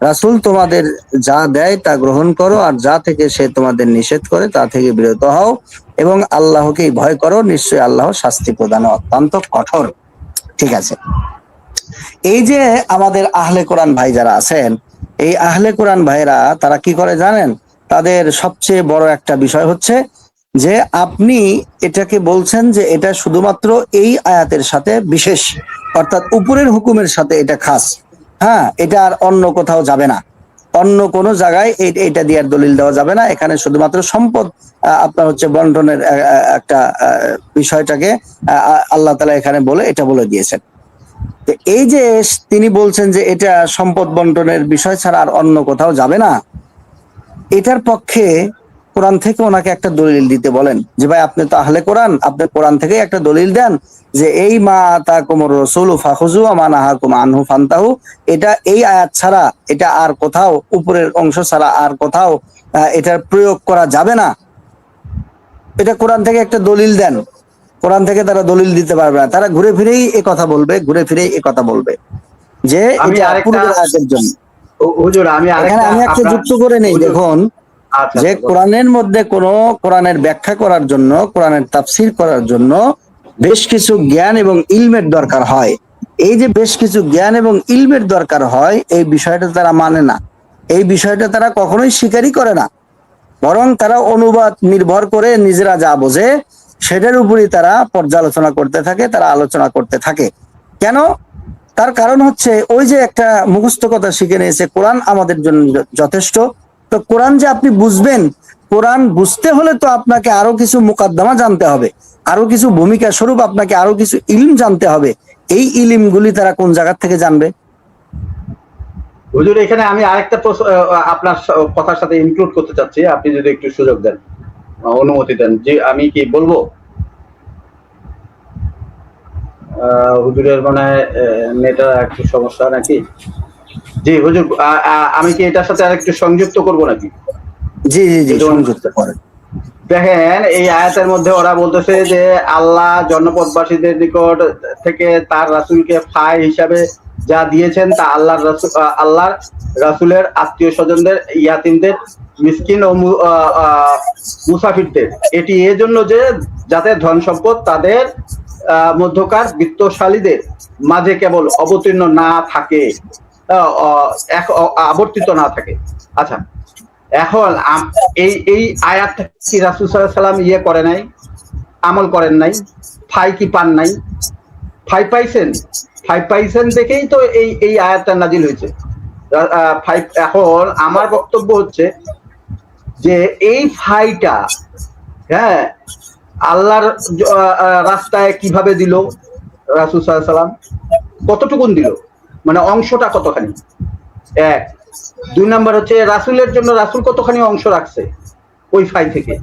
রাসূল তোমাদের যা দেয় তা গ্রহণ করো, আর যা থেকে সে তোমাদের নিষেধ করে তা থেকে বিরত হও, এবং আল্লাহকেই ভয় করো, নিশ্চয়ই আল্লাহ শাস্তি প্রদানে অত্যন্ত কঠোর। ঠিক আছে, এই যে আমাদের আহলে কোরআন ভাই যারা আছেন, এই আহলে কোরআন ভাইরা তারা কি করে জানেন? তাদের সবচেয়ে বড় একটা বিষয় হচ্ছে যে আপনি এটাকে বলছেন যে এটা শুধুমাত্র এই আয়াতের সাথে বিশেষ, অর্থাৎ উপরের হুকুমের সাথে এটা খাস, হ্যাঁ এটা আর অন্য কোথাও যাবে না, অন্য কোন জায়গায় এটা দিয়ে দলিল দেওয়া যাবে না। এখানে শুধুমাত্র সম্পদ আপনার হচ্ছে বন্টনের একটা বিষয়টাকে আল্লাহ তাআলা এখানে বলে এটা বলে দিয়েছেন। তো এই যে তিনি বলছেন যে এটা সম্পদ বন্টনের বিষয় ছাড়া আর অন্য কোথাও যাবে না, এটার পক্ষে কোরআন থেকে ওনাকে একটা দলিল দিতে বলেন যে ভাই আপনি তো আহলে কোরআন, আপনি কোরআন থেকে একটা দলিল দেন যে এই মা আতাকুমুর রাসূলু ফাখুযু ওয়া মা নাহাকুম আনহু ফান্তাহু, এটা এই আয়াত ছাড়া, এটা আর কোথাও উপরের অংশ ছাড়া আর কোথাও এটার প্রয়োগ করা যাবে না। এটা কোরআন থেকে একটা দলিল দেন। কোরআন থেকে তারা দলিল দিতে পারবে না, তারা ঘুরে ফিরেই এ কথা বলবে, ঘুরে ফিরেই এ কথা বলবে যে এটা পূর্বের আয়াতের জন্য। হুজুর আমি একটা যুক্ত করে নেই, দেখুন যে কোরআনের মধ্যে কোরআনের ব্যাখ্যা করার জন্য, কোরআনের তাফসীর করার জন্য বেশ কিছু জ্ঞান এবং ইলমের দরকার হয়। এই যে বেশ কিছু জ্ঞান এবং ইলমের দরকার হয়, এই বিষয়টা তারা মানে না, এই বিষয়টা তারা কখনোই স্বীকারই করে না, বরং তারা অনুবাদ নির্ভর করে নিজেরা যা বোঝে সেটার উপরই তারা পর্যালোচনা করতে থাকে, তারা আলোচনা করতে থাকে। কেন? তার কারণ হচ্ছে ওই যে একটা মুখস্থ কথা শিখে নিয়েছে, কোরআন আমাদের জন্য যথেষ্ট। তো কোরআন যে আপনি বুঝবেন, কোরআন বুঝতে হলে তো আপনাকে আরো কিছু মুকদ্দমা জানতে হবে, আরো কিছু ভূমিকা স্বরূপ আপনাকে আরো কিছু ইলম জানতে হবে। এই ইলমগুলি তারা কোন জায়গা থেকে জানবে? হুজুর, এখানে আমি আরেকটা প্রশ্ন আপনার কথার সাথে ইনক্লুড করতে চাচ্ছি, আপনি যদি একটু সুযোগ দেন, অনুমতি দেন, যে আমি কি বলবো? হুজুরের মনে হয় নেটটা একটু সমস্যা নাকি? জি হুজুর, আমি কি এটার সাথে আরেকটু সংযুক্ত করব নাকি? জি জি জি, যদি সংযুক্ত করেন। দেখেন, এই আয়াতের মধ্যে ওরা বলতেছে যে আল্লাহ জনপদবাসীদের নিকট থেকে তার রাসূলকে ফাই হিসাবে যা দিয়েছেন তা আল্লাহর রাসূলের আত্মীয় স্বজনদের, ইয়াতিমদের, মিসকিন ও মুসাফিরদের। এটি এজন্য যে যাতে ধন সম্পদ তাদের মধ্যকার বিত্তশালীদের মাঝে কেবল অবতীর্ণ না থাকে, আবর্তিত না থাকে। আচ্ছা, এখন এই এই আয়াতটা কি রাসূল সাল্লাল্লাহু আলাইহি সাল্লাম করে নাই, আমল করেন নাই? ফাই কি পান নাই? ফাই পাইছেন, ফাই পাইছেন দেখেই তো এই এই আয়াতটা নাজিল হয়েছে। ফাই, এখন আমার বক্তব্য হচ্ছে যে এই ফাইটা, হ্যাঁ, আল্লাহর রাস্তায় কিভাবে দিল রাসূল সাল্লাল্লাহু আলাইহি সাল্লাম? কতটুকুন দিল, মানে অংশটা কতখানি? এক। দুই নাম্বার হচ্ছে রাসূলের জন্য রাসূল কতখানি অংশ রাখছে ওই ফাই থেকে?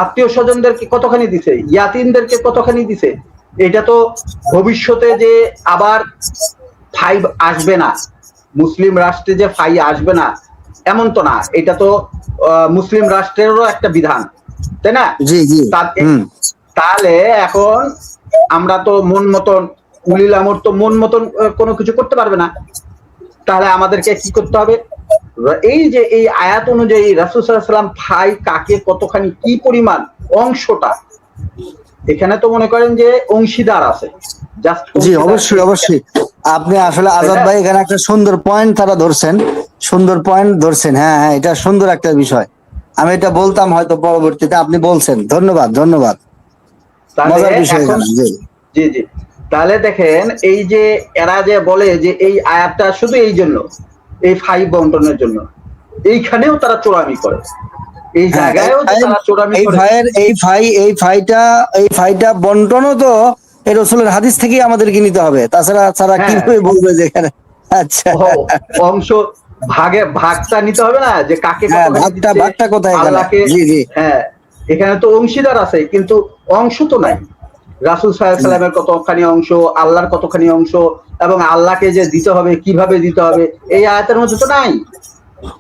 আত্মীয় স্বজনদেরকে কতখানি দিছে? ইয়াতিমদেরকে কতখানি দিছে? এটা তো ভবিষ্যতে যে আবার ফাই আসবে না, মুসলিম রাষ্ট্রে যে ফাই আসবে না এমন তো না। এটা তো মুসলিম রাষ্ট্রেরও একটা বিধান, তাই না? জি জি। তাহলে এখন আমরা তো মন মতন, উলিল আমর তো মন মতন কোনো কিছু করতে পারবে না। তাহলে আমাদেরকে কি করতে হবে? এই যে এই আয়াত অনুযায়ী রাসূল সাল্লাল্লাহু আলাইহি ওয়াসাল্লাম ফাই কাকে কতখানি, কি পরিমাণ অংশটা, এখানে তো মনে করেন যে অংশীদার আছে। জি অবশ্যই অবশ্যই, আপনি আসলে আজাদ ভাই এখানে একটা সুন্দর পয়েন্ট তারা ধরছেন, সুন্দর পয়েন্ট ধরছেন। হ্যাঁ হ্যাঁ, এটা সুন্দর একটা বিষয়। আমি এটা বলতাম হয়তো পরবর্তীতে, আপনি বলছেন, ধন্যবাদ ধন্যবাদ, মজার বিষয়। জি জি। তাহলে দেখেন, এই যে এরা যে বলে যে এই আয়াতটা শুধু এই জন্য, এই ফাই বন্টনের জন্য, এইখানেও তারা চোরামি করে, এই জায়গায়ও তারা চোরামি করে। এই ফাইটা বন্টনও তো এই রাসূলের হাদিস থেকেই আমাদেরকে নিতে হবে, তাছাড়া কিভাবে বলবে যে এখানে? আচ্ছা, অংশ ভাগটা নিতে হবে না, যে কাকে ভাগটা কোথায়? আল্লাহকে। জি জি, হ্যাঁ, এখানে তো অংশীদার আছে কিন্তু অংশ তো নাই। রাসূল সাল্লাল্লাহু আলাইহি সাল্লামের কতখানি অংশ, আল্লাহর কতখানি অংশ, এবং আল্লাহকে যে দিতে হবে, কিভাবে দিতে হবে, এই আয়াতের মধ্যে তো নাই।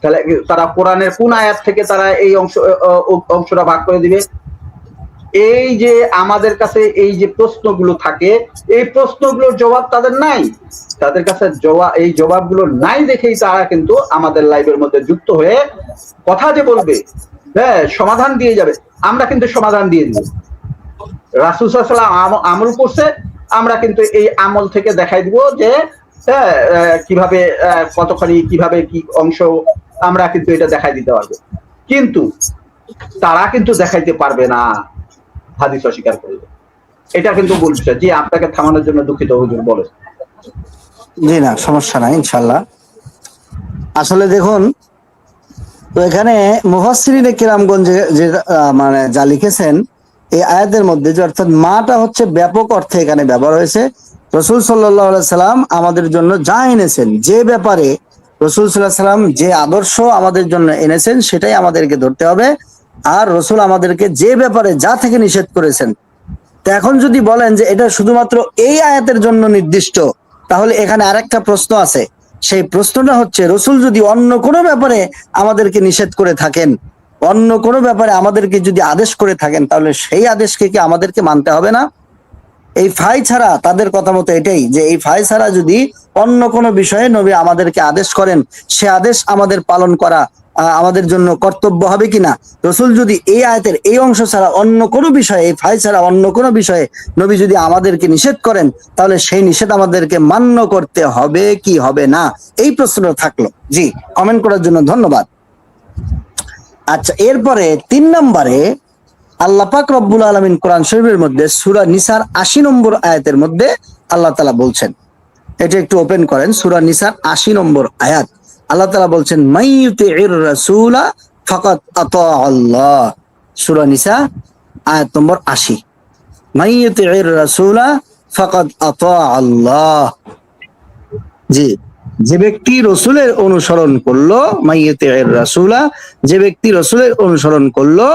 তাহলে তারা কোরআনের কোন আয়াত থেকে তারা এই অংশটা ভাগ করে দিবে? এই যে আমাদের কাছে এই যে প্রশ্নগুলো থাকে, এই প্রশ্নগুলোর জবাব তাদের নাই। তাদের কাছে এই জবাবগুলো নাই দেখেই তারা কিন্তু আমাদের লাইভের মধ্যে যুক্ত হয়ে কথা যে বলবে, হ্যাঁ, সমাধান দিয়ে যাবে। আমরা কিন্তু সমাধান দিয়ে দিব। রাসূল সাল্লাল্লাহু আলাইহি ওয়াসাল্লাম আমল করছে, আমরা কিন্তু এই আমল থেকে দেখাই দিব যে কিভাবে, কতখানি, কিভাবে কি অংশ, আমরা কিন্তু এটা দেখাই দিতে পারবো। কিন্তু তারা কিন্তু দেখাইতে পারবে না, হাদিস অস্বীকার করবে। এটা কিন্তু ভুল বিষয়। জি, আপনাকে থামানোর জন্য দুঃখিত হুজুর, বলেন। জি না, সমস্যা নাই, ইনশাআল্লাহ। আসলে দেখুন, তো এখানে মুফাসসিরিনে কিরামগঞ্জ যে মানে যা লিখেছেন এই আয়াতের মধ্যে, যে অর্থাৎ মাটা হচ্ছে ব্যাপক অর্থে এখানে ব্যবহার হয়েছে। রাসূল সাল্লাল্লাহু আলাইহি সাল্লাম আমাদের জন্য যা এনেছেন, যে ব্যাপারে রাসূল সাল্লাল্লাহু আলাইহি সাল্লাম যে আদর্শ আমাদের জন্য এনেছেন সেটাই আমাদেরকে ধরতে হবে। আর রাসূল আমাদেরকে যে ব্যাপারে যা থেকে নিষেধ করেছেন, তো এখন যদি বলেন যে এটা শুধুমাত্র এই আয়াতের জন্য নির্দিষ্ট, তাহলে এখানে আরেকটা প্রশ্ন আছে। সেই প্রশ্নটা হচ্ছে, রাসূল যদি অন্য কোনো ব্যাপারে আমাদেরকে নিষেধ করে থাকেন, অন্য কোনো ব্যাপারে আমাদেরকে যদি আদেশ করে থাকেন, তাহলে সেই আদেশকে কি আমাদেরকে মানতে হবে না? এই ফাই ছাড়া, তাদের কথা মতো এটাই, যে এই ফাই ছাড়া যদি অন্য কোনো বিষয়ে নবী আমাদেরকে আদেশ করেন, সে আদেশ আমাদের পালন করা আমাদের জন্য কর্তব্য হবে কিনা। রাসূল যদি এই আয়াতের এই অংশ ছাড়া অন্য কোনো বিষয়ে, এই ফাই ছাড়া অন্য কোনো বিষয়ে নবী যদি আমাদেরকে নিষেধ করেন, তাহলে সেই নিষেধ আমাদেরকে মান্য করতে হবে কি হবে না, এই প্রশ্নটা থাকলো। জি, কমেন্ট করার জন্য ধন্যবাদ। আচ্ছা, এরপরে 3 নম্বরে আল্লাহ পাক রব্বুল আলামিন কোরআন শরীফের মধ্যে সূরা নিসার 80 নম্বর আয়াতের মধ্যে আল্লাহ তাআলা বলছেন, এটা একটু ওপেন করেন, সূরা নিসার 80 নম্বর আয়াত। আল্লাহ তাআলা বলছেন, মাইয়ুতির রাসূলা ফাকাত আতা আল্লাহ। সূরা নিসা আয়াত নম্বর 80। মান ইউতিউর রাসূলা ফাকাদ আতা আল্লাহ। জি, যে ব্যক্তি রসুলের অনুসরণ করলো, মান ইউতিউর রাসূলা, যে ব্যক্তি রসুলের অনুসরণ করলো,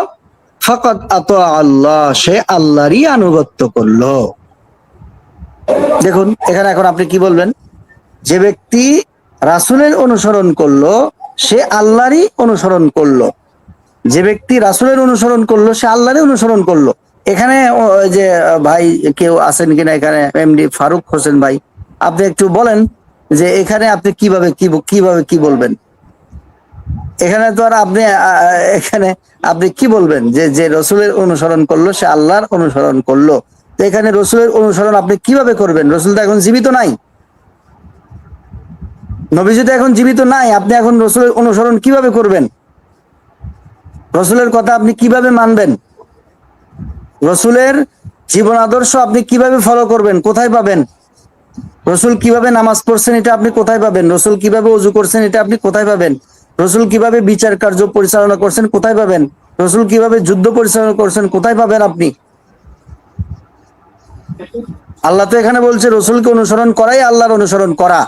ফাকাদ আতা আল্লাহ, সে আল্লাহরই আনুগত্য করলো। দেখুন এখানে এখন আপনি কি বলবেন? যে ব্যক্তি রাসূলের অনুসরণ করলো সে আল্লাহরই অনুসরণ করলো। যে ব্যক্তি রাসূলের অনুসরণ করলো সে আল্লাহরই অনুসরণ করলো। এখানে ওই যে ভাই কেউ আছেন কিনা এখানে, এমডি ফারুক হোসেন ভাই, আপনি একটু বলেন যে এখানে আপনি কিভাবে কি বলবেন? এখানে তো আর আপনি এখানে আপনি কি বলবেন যে যে রসুলের অনুসরণ করলো সে আল্লাহর অনুসরণ করলো? তো এখানে রসুলের অনুসরণ আপনি কিভাবে করবেন? রসুল তো এখন জীবিত নাই, নবীজি তো এখন জীবিত নাই, আপনি এখন রসুলের অনুসরণ কিভাবে করবেন? রসুলের কথা আপনি কিভাবে মানবেন? রসুলের জীবন আদর্শ আপনি কিভাবে ফলো করবেন? কোথায় পাবেন? রসুল কিভাবে নামাজ পড়ছেন এটা আপনি কোথায় পাবেন? রসুল কিভাবে ওযু করছেন এটা আপনি কোথায় পাবেন? রসুল কিভাবে বিচার কার্য পরিচালনা করছেন কোথায় পাবেন? রসুল কিভাবে যুদ্ধ পরিচালনা করছেন কোথায় পাবেন আপনি? আল্লাহ তো এখানে বলছে রসুলকে অনুসরণ করাই আল্লাহর অনুসরণ করা।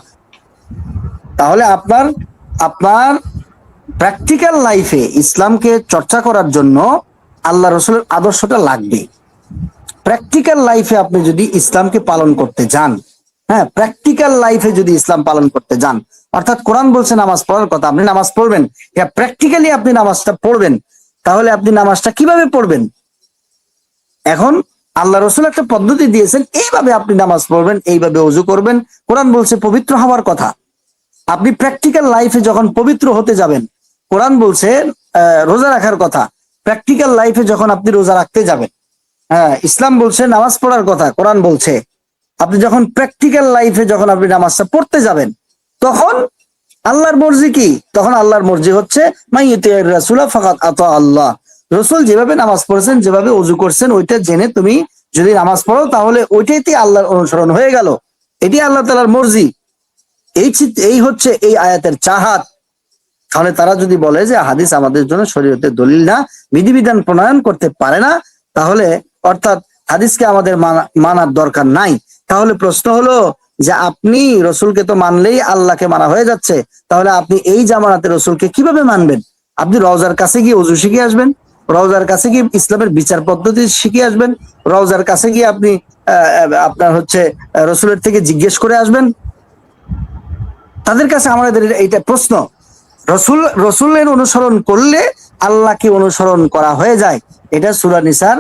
তাহলে আপনার আপনার প্র্যাকটিক্যাল লাইফে ইসলামকে চর্চা করার জন্য আল্লাহ রসুলের আদর্শটা লাগবে। প্র্যাকটিক্যাল লাইফে আপনি যদি ইসলামকে পালন করতে যান, হ্যাঁ, প্র্যাকটিক্যাল লাইফে যদি ইসলাম পালন করতে যান, অর্থাৎ কোরআন বলছে নামাজ পড়ার কথা, আপনি নামাজ পড়বেন, প্র্যাকটিক্যালি আপনি নামাজটা পড়বেন, তাহলে আপনি নামাজটা কিভাবে পড়বেন? এখন আল্লাহ রসুল একটা পদ্ধতি দিয়েছেন, এইভাবে আপনি নামাজ পড়বেন, এইভাবে ওযু করবেন। কোরআন বলছে পবিত্র হওয়ার কথা। আপনি প্র্যাকটিক্যাল লাইফে যখন পবিত্র হতে যাবেন, কোরআন বলছে রোজা রাখার কথা। প্র্যাকটিক্যাল লাইফে যখন আপনি রোজা রাখতে যাবেন, হ্যাঁ, ইসলাম বলছে নামাজ পড়ার কথা, কোরআন বলছে। আপনি যখন প্র্যাকটিক্যাল লাইফে যখন আপনি নামাজটা পড়তে যাবেন, তখন আল্লাহর মর্জি কি? তখন আল্লাহর মর্জি হচ্ছে মান ইউতিউর রাসূলা ফাকাদ আতা আল্লাহ। রসুল যেভাবে নামাজ পড়েছেন, যেভাবে ওযু করছেন, ওইটা জেনে তুমি যদি নামাজ পড়ো তাহলে ওইটাইতে আল্লাহর অনুসরণ হয়ে গেল। এটি আল্লাহ তাআলার মর্জি। এই হচ্ছে এই আয়াতের চাহাত। তাহলে তারা যদি বলে যে হাদিস আমাদের জন্য শরীয়তের দলিল না, বিধিবিধান প্রণয়ন করতে পারে না, তাহলে অর্থাৎ হাদিসকে আমাদের মানার দরকার নাই। তাহলে প্রশ্ন হলো যে আপনি রসুলকে তো মানলেই আল্লাহকে মানা হয়ে যাচ্ছে, তাহলে আপনি এই জামানাতে রসুলকে কিভাবে মানবেন? আপনি রওজার কাছে গিয়ে ওযু শিখে আসবেন, রওজার কাছে গিয়ে ইসলামের বিচার পদ্ধতি শিখে আসবেন, রওজার কাছে গিয়ে আপনি আপনার হচ্ছে রসুলের থেকে জিজ্ঞেস করে আসবেন। তাদের কাছে আমাদের এইটা প্রশ্ন। রসুলের অনুসরণ করলে আল্লাহকে অনুসরণ করা হয়ে যায়। এটা সূরা নিসার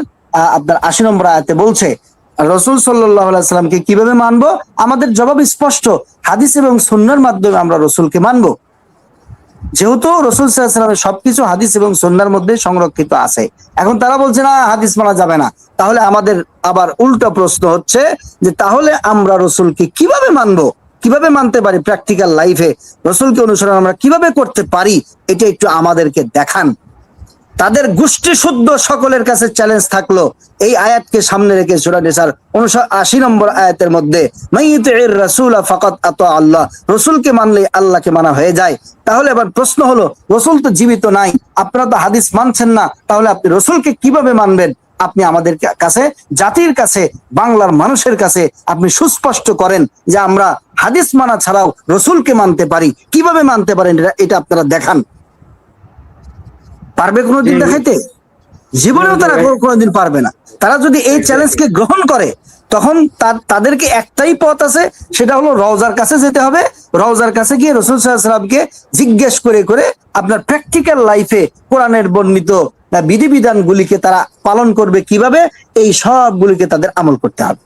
আপনার ৮০ নম্বর আয়াতে বলছে। রসুল সাল্লাল্লাহু আলাইহি সাল্লামকে কিভাবে মানবো? আমাদের জবাব স্পষ্ট, হাদিস এবং সুন্নাহর মাধ্যমে আমরা রসুলকে মানবো। যেহেতু রসুল সাল্লাল্লাহু আলাইহি সাল্লামের সবকিছু হাদিস এবং সুন্নাহর মধ্যে সংরক্ষিত আছে। এখন তারা বলছে না হাদিস মানা যাবে না। তাহলে আমাদের আবার উল্টো প্রশ্ন হচ্ছে যে তাহলে আমরা রসুলকে কিভাবে মানবো? কিভাবে মানতে পারি? প্র্যাকটিক্যাল লাইফে রসুলকে অনুসরণ আমরা কিভাবে করতে পারি? এটা একটু আমাদেরকে দেখান। তাদের গোষ্ঠী শুদ্ধ সকলের কাছে চ্যালেঞ্জ থাকলো এই আয়াতকে সামনে রেখে সূরা নিসার ৭৯ নম্বর আয়াতের মধ্যে মান ইউতিউর রাসূলা ফাকাদ আতা আল্লাহ, রসুলকে মানলে আল্লাহকে মানা হয়ে যায়। তাহলে এবার প্রশ্ন হলো, রসুল তো জীবিত নাই, আপনারা তো হাদিস মানছেন না, তাহলে আপনি রসুলকে কিভাবে মানবেন? আপনি আমাদের কাছে, জাতির কাছে, বাংলার মানুষের কাছে আপনি সুস্পষ্ট করেন যে আমরা হাদিস মানা ছাড়াও রসুলকে মানতে পারি। কিভাবে মানতে পারেন এটা আপনারা দেখান। পারবে কোনোদিন দেখাইতে? জীবনেও তারা কোনোদিন পারবে না। তারা যদি এই চ্যালেঞ্জকে গ্রহণ করে, তখন তাদেরকে একটাই পথ আছে, সেটা হলো রওজার কাছে যেতে হবে। রওজার কাছে গিয়ে রাসূল সাল্লাল্লাহু আলাইহি ওয়াসাল্লামকে জিজ্ঞেস করে আপনার প্র্যাকটিক্যাল লাইফে কোরআনের বর্ণিত বিধিবিধানগুলিকে তারা পালন করবে কিভাবে, এই সবগুলিকে তাদের আমল করতে হবে।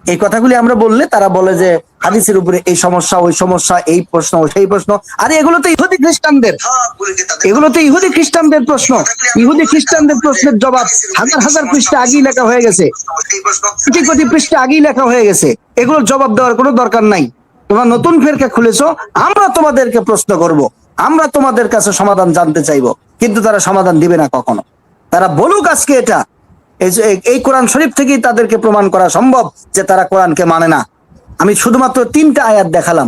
এই কথাগুলি আমরা বললে তারা বলে যে হাদিসের উপরে এই সমস্যা, ওই সমস্যা, এই প্রশ্ন, সেই প্রশ্ন। আরে এগুলো তো ইহুদি খ্রিস্টানদের, প্রশ্ন। ইহুদি খ্রিস্টানদের প্রশ্নের জবাব হাজার হাজার পৃষ্ঠা আগেই লেখা হয়ে গেছে, কোটি কোটি পৃষ্ঠা আগেই লেখা হয়ে গেছে। এগুলোর জবাব দেওয়ার কোনো দরকার নাই। তোমরা নতুন ফেরকা খুলেছো, আমরা তোমাদেরকে প্রশ্ন করব, আমরা তোমাদের কাছে সমাধান জানতে চাইবো, কিন্তু তারা সমাধান দিবে না কখনো। তারা বলুক আজকে এটা, এই কোরআন শরীফ থেকেই তাদেরকে প্রমাণ করা সম্ভব যে তারা কোরআনকে মানে না। আমি শুধুমাত্র ৩টা আয়াত দেখালাম,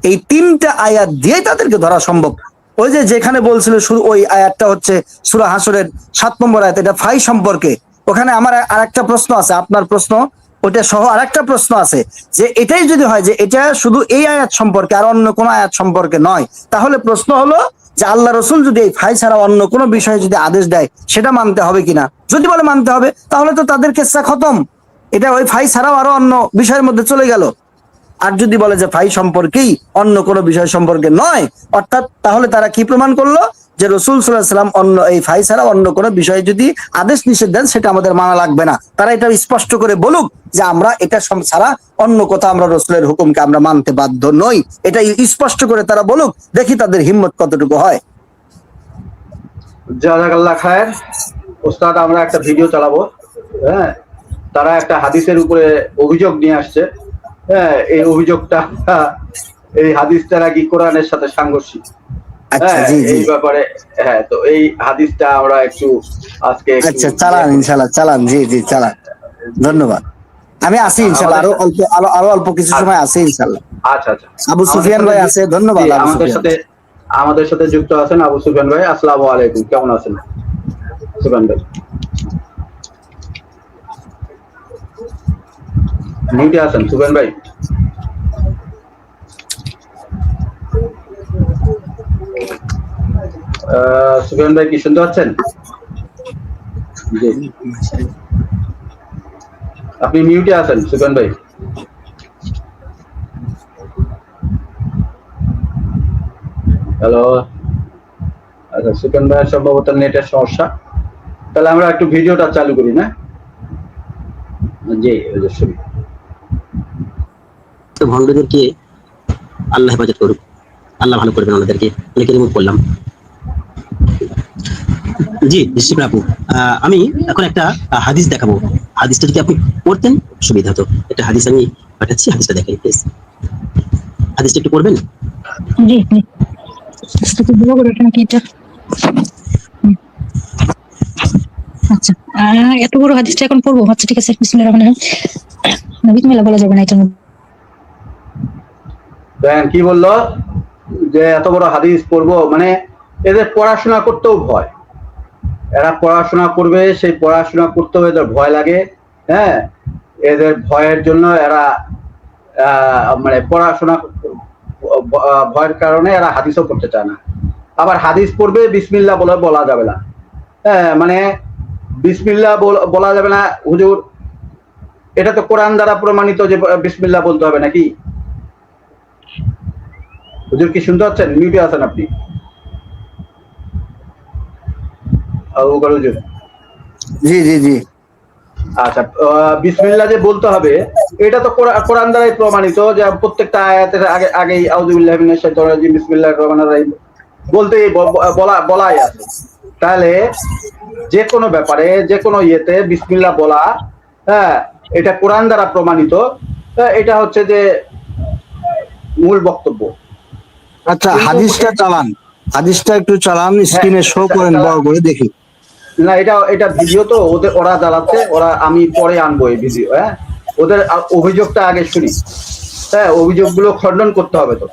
এই ৩টা আয়াত দিয়ে তাদেরকে ধরা সম্ভব। ওই যে যেখানে বলছিল শুরু, ওই আয়াতটা হচ্ছে সূরা হাসরের ৭ নম্বর আয়াত, এটা ফাই সম্পর্কে। ওখানে আমার আরেকটা প্রশ্ন আছে, আপনার প্রশ্ন ওটা সহ আরেকটা প্রশ্ন আছে, যে এটাই যদি হয় যে এটা শুধু এই আয়াত সম্পর্কে আর অন্য কোনো আয়াত সম্পর্কে নয়, তাহলে প্রশ্ন হলো যে আল্লাহ রসুল যদি এই ফাই ছাড়া অন্য কোনো বিষয়ে যদি আদেশ দেয় সেটা মানতে হবে কিনা। যদি বলে মানতে হবে, তাহলে তো তাদের কেসা খতম, এটা ওই ফাই ছাড়াও আরো অন্য বিষয়ের মধ্যে চলে গেল। আর যদি বলে যে ফাই সম্পর্কেই অন্য কোনো বিষয় সম্পর্কে নয়, অর্থাৎ তাহলে তারা কি প্রমাণ করলো, যে রসুল সাল্লাল্লাহু আলাইহি ওয়াসাল্লাম অন্য এই ফাই ছাড়া অন্য কোনো বিষয়ে যদি আদেশ নিষেধ দেন সেটা আমাদের মানা লাগবে না। তারা এটা স্পষ্ট করে বলুক যে আমরা এটা ছাড়া অন্য কোথাও আমরা রসুলের হুকুমকে আমরা মানতে বাধ্য নই, এটা স্পষ্ট করে তারা বলুক, দেখি তাদের হিম্মত কতটুকু হয়। জাযাকাল্লাহ খায়ের। ওস্তাদ, আমরা একটা ভিডিও চালাবো। হ্যাঁ, তারা একটা হাদিসের উপরে অভিযোগ নিয়ে আসছে। হ্যাঁ, এই অভিযোগটা, এই হাদিসটা নাকি কোরআনের সাথে সাংঘর্ষিক। আচ্ছা, হ্যাঁ, জি জি, এই ব্যাপারে, হ্যাঁ, তো এই হাদিসটা আমরা আজকে আচ্ছা চালান, ইনশাল্লাহ চালান, জি জি চালান, ধন্যবাদ। আমি আছি ইনশাল্লাহ, আরো অল্প কিছু সময় আছে ইনশাল্লাহ। আচ্ছা আচ্ছা, আবু সুফিয়ান ভাই আছে, ধন্যবাদ। জি, আবু আমাদের সুফিয়ান, সাথে যুক্ত আছেন আবু সুফিয়ান ভাই। আসসালামু আলাইকুম, কেমন আছেন সুফিয়ান ভাই? মিউটে আছেন সুফিয়ান ভাই? সুফিয়ান ভাই কি শুনতে পাচ্ছেন? জি, আপনি মিউটে আছেন সুফিয়ান ভাই। হ্যালো। আচ্ছা, সুফিয়ান ভাইয়ের সম্ভবত নেটের সমস্যা। তাহলে আমরা একটু ভিডিওটা চালু করি, না? জি, শুনি। তো ভণ্ডদেরকে আল্লাহ হেফাজত করুক, আল্লাহ ভালো করবেন আমাদেরকে। অনেকে রিমুভ করলাম। জি নিশ্চিত আপু, আমি এখন একটা হাদিস দেখাবো। হাদিসটা যদি আপনি পড়তেন সুবিধা হতো। একটা হাদিস আমি পাঠাচ্ছি, হাদিসটা দেখাই প্লিজ। হাদিসটা একটু পড়বেন? জি জি, একটু বড় করে ওঠেন কি এটা। আচ্ছা, এত বড় হাদিসটা এখন পড়বো? আচ্ছা ঠিক আছে, বিসমিল্লাহির রহমানির রহিম। বিসমিল্লাহ বলা যাবে না এটার মধ্যে। দেখেন কি বললো, যে এত বড় হাদিস পড়বো, মানে এদের পড়াশোনা করতেও ভয়। এরা পড়াশোনা করবে, সেই পড়াশোনা করতেও এদের ভয় লাগে। হ্যাঁ, এদের ভয়ের জন্য এরা মানে পড়াশোনা ভয়ের কারণে এরা হাদিসও পড়তে চায় না। আবার হাদিস পড়বে, বিসমিল্লাহ বলা যাবে না। হ্যাঁ, মানে বিসমিল্লাহ বলা যাবে না হুজুর, এটা তো কোরআন দ্বারা প্রমাণিত যে বিসমিল্লাহ বলতে হবে নাকি? হুজুর কি শুনতে পাচ্ছেন? মিউটে আছেন আপনি। জি জি জি, আচ্ছা, বিসমিল্লাহ যে বলতে হবে, এটা তো কোরআন দ্বারাই প্রমাণিত, যে প্রত্যেকটা আয়াতের আগেই আউযুবিল্লাহি মিনাশ শাইতানির রাজিম বিসমিল্লাহির রহমানির রহিম বলতেই বলাই আছে। তাহলে যে কোনো ব্যাপারে, যে কোনো ইয়েতে বিসমিল্লাহ বলা, হ্যাঁ, এটা কোরআন দ্বারা প্রমাণিত। এটা হচ্ছে যে মূল বক্তব্য। আচ্ছা হাদিসটা চালান, হাদিসটা একটু চালান, স্ক্রিনে শো করেন বড় করে দেখি। না, এটা ভিডিও তো ওরা চালাচ্ছে, আমি পরে আনবো এই ভিডিও। হ্যাঁ, ওদের অভিযোগটা আগে শুনি। হ্যাঁ, অভিযোগগুলো খণ্ডন করতে হবে। তো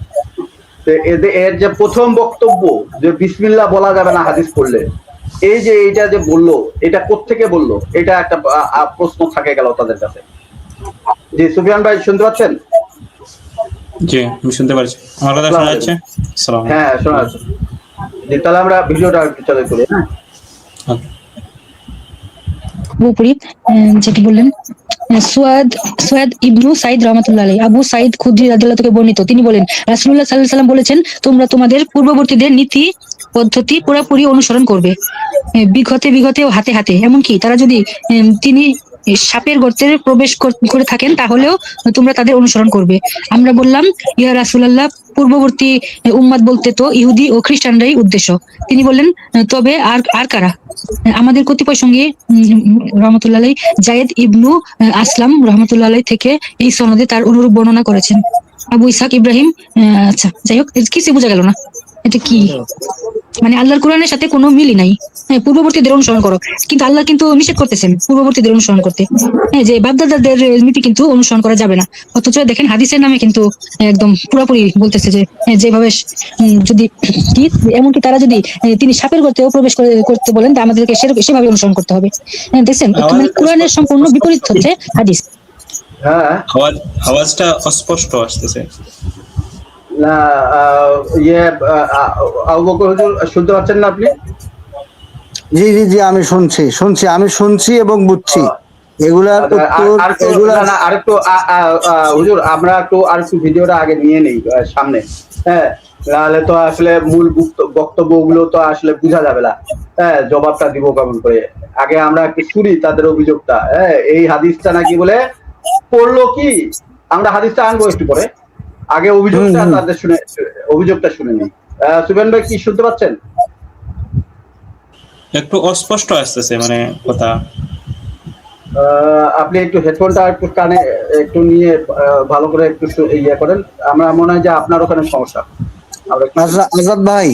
এর যে প্রথম বক্তব্য, যে বিসমিল্লাহ বলা যাবে না হাদিস পড়লে, এই যে এইটা যে বললো, এটা কোত্থেকে বললো? এটা একটা প্রশ্ন থাকে গেল তাদের কাছে। জি সুফিয়ান ভাই শুনতে পাচ্ছেন? জি আমি শুনতে পাচ্ছি, আমার কথা শোনা যাচ্ছে? হ্যাঁ, শোনা যাচ্ছে। জি, তাহলে আমরা ভিডিওটা চালু করি। হ্যাঁ, উপরি যেটি বললেন, সুয়াদ ইবনু সাইদ রাহমাতুল্লাহ আলাইহি, আবু সাইদ খুদরি রাদিয়াল্লাহু থেকে বর্ণিত, তিনি বলেন রাসূলুল্লাহ সাল্লাল্লাহু আলাইহি ওয়াসাল্লাম বলেছেন, তোমরা তোমাদের পূর্ববর্তীদের নীতি পদ্ধতি পুরোপুরি অনুসরণ করবে, বিঘতে বিঘতে ও হাতে হাতে। এমনকি তারা যদি তিনি সাপের গর্তে প্রবেশ করে থাকেন, তাহলেও তোমরা তাদের অনুসরণ করবে। আমরা বললাম, ইয়া রাসূলুল্লাহ, পূর্ববর্তী উম্মাত বলতে তো ইহুদি ও খ্রিস্টানরাই উদ্দেশ্য। তিনি বললেন, তবে আর কারা? আমাদের কতিপয় সঙ্গে রহমতুল্লাহ আলাইহি জায়েদ ইবনু আসলাম রহমতুল্লাহ আলাইহি থেকে এই সনদে তার অনুরূপ বর্ণনা করেছেন। আবু ইসহাক ইব্রাহিম, আচ্ছা যাই হোক, কিছু বোঝা গেল না, এটা কি? মানে আল্লাহর কোরআনের সাথে কোনো মিলই নাই। হ্যাঁ, পূর্ববর্তীদের অনুসরণ করো, কিন্তু আল্লাহ কিন্তু নিষেধ করতেছেন পূর্ববর্তীদের অনুসরণ করতে। হ্যাঁ, যে বাপদাদাদের নীতি কিন্তু অনুসরণ করা যাবে না। অথচ দেখেন হাদিসের নামে কিন্তু একদম পুরোপুরি বলতেছে যে যেভাবে যদি কি এমনকি তারা যদি তিনি সাপের গর্তেও প্রবেশ করতে বলেন, তা আমাদেরকে সেভাবে অনুসরণ করতে হবে। হ্যাঁ, দেখছেন মানে কোরআনের সম্পূর্ণ বিপরীত হচ্ছে হাদিস। হ্যাঁ, আওয়াজটা অস্পষ্ট আসতেছে। না ইয়ে আবু বকর হুজুর শুনতে পাচ্ছেন না আপনি? জি জি জি, আমি আমি শুনছি এবং বুঝছি। এগুলার উত্তর আরেকটু হুজুর আমরা আরেকটু ভিডিওটা আগে নিয়ে নেই সামনে। হ্যাঁ, নাহলে তো আসলে মূল বক্তব্যগুলো তো আসলে বোঝা যাবে না। হ্যাঁ, জবাবটা দিব কেমন করে। আগে আমরা একটু শুনি তাদের অভিযোগটা। হ্যাঁ, এই হাদিসটা নাকি বলে পড়লো কি, আমরা হাদিসটা আনবো একটু পরে। আগে অভিযোগটা শুনে নিই। সুবেন ভাই কি শুনতে পাচ্ছেন? একটু অস্পষ্ট আসতেছে মানে কথা। আপনি একটু হেডফোনটা একটু কানে একটু নিয়ে ভালো করে একটু ইয়ে করেন। আমার মনে হয় যে আপনার ওখানে সমস্যা। আজাদ ভাই,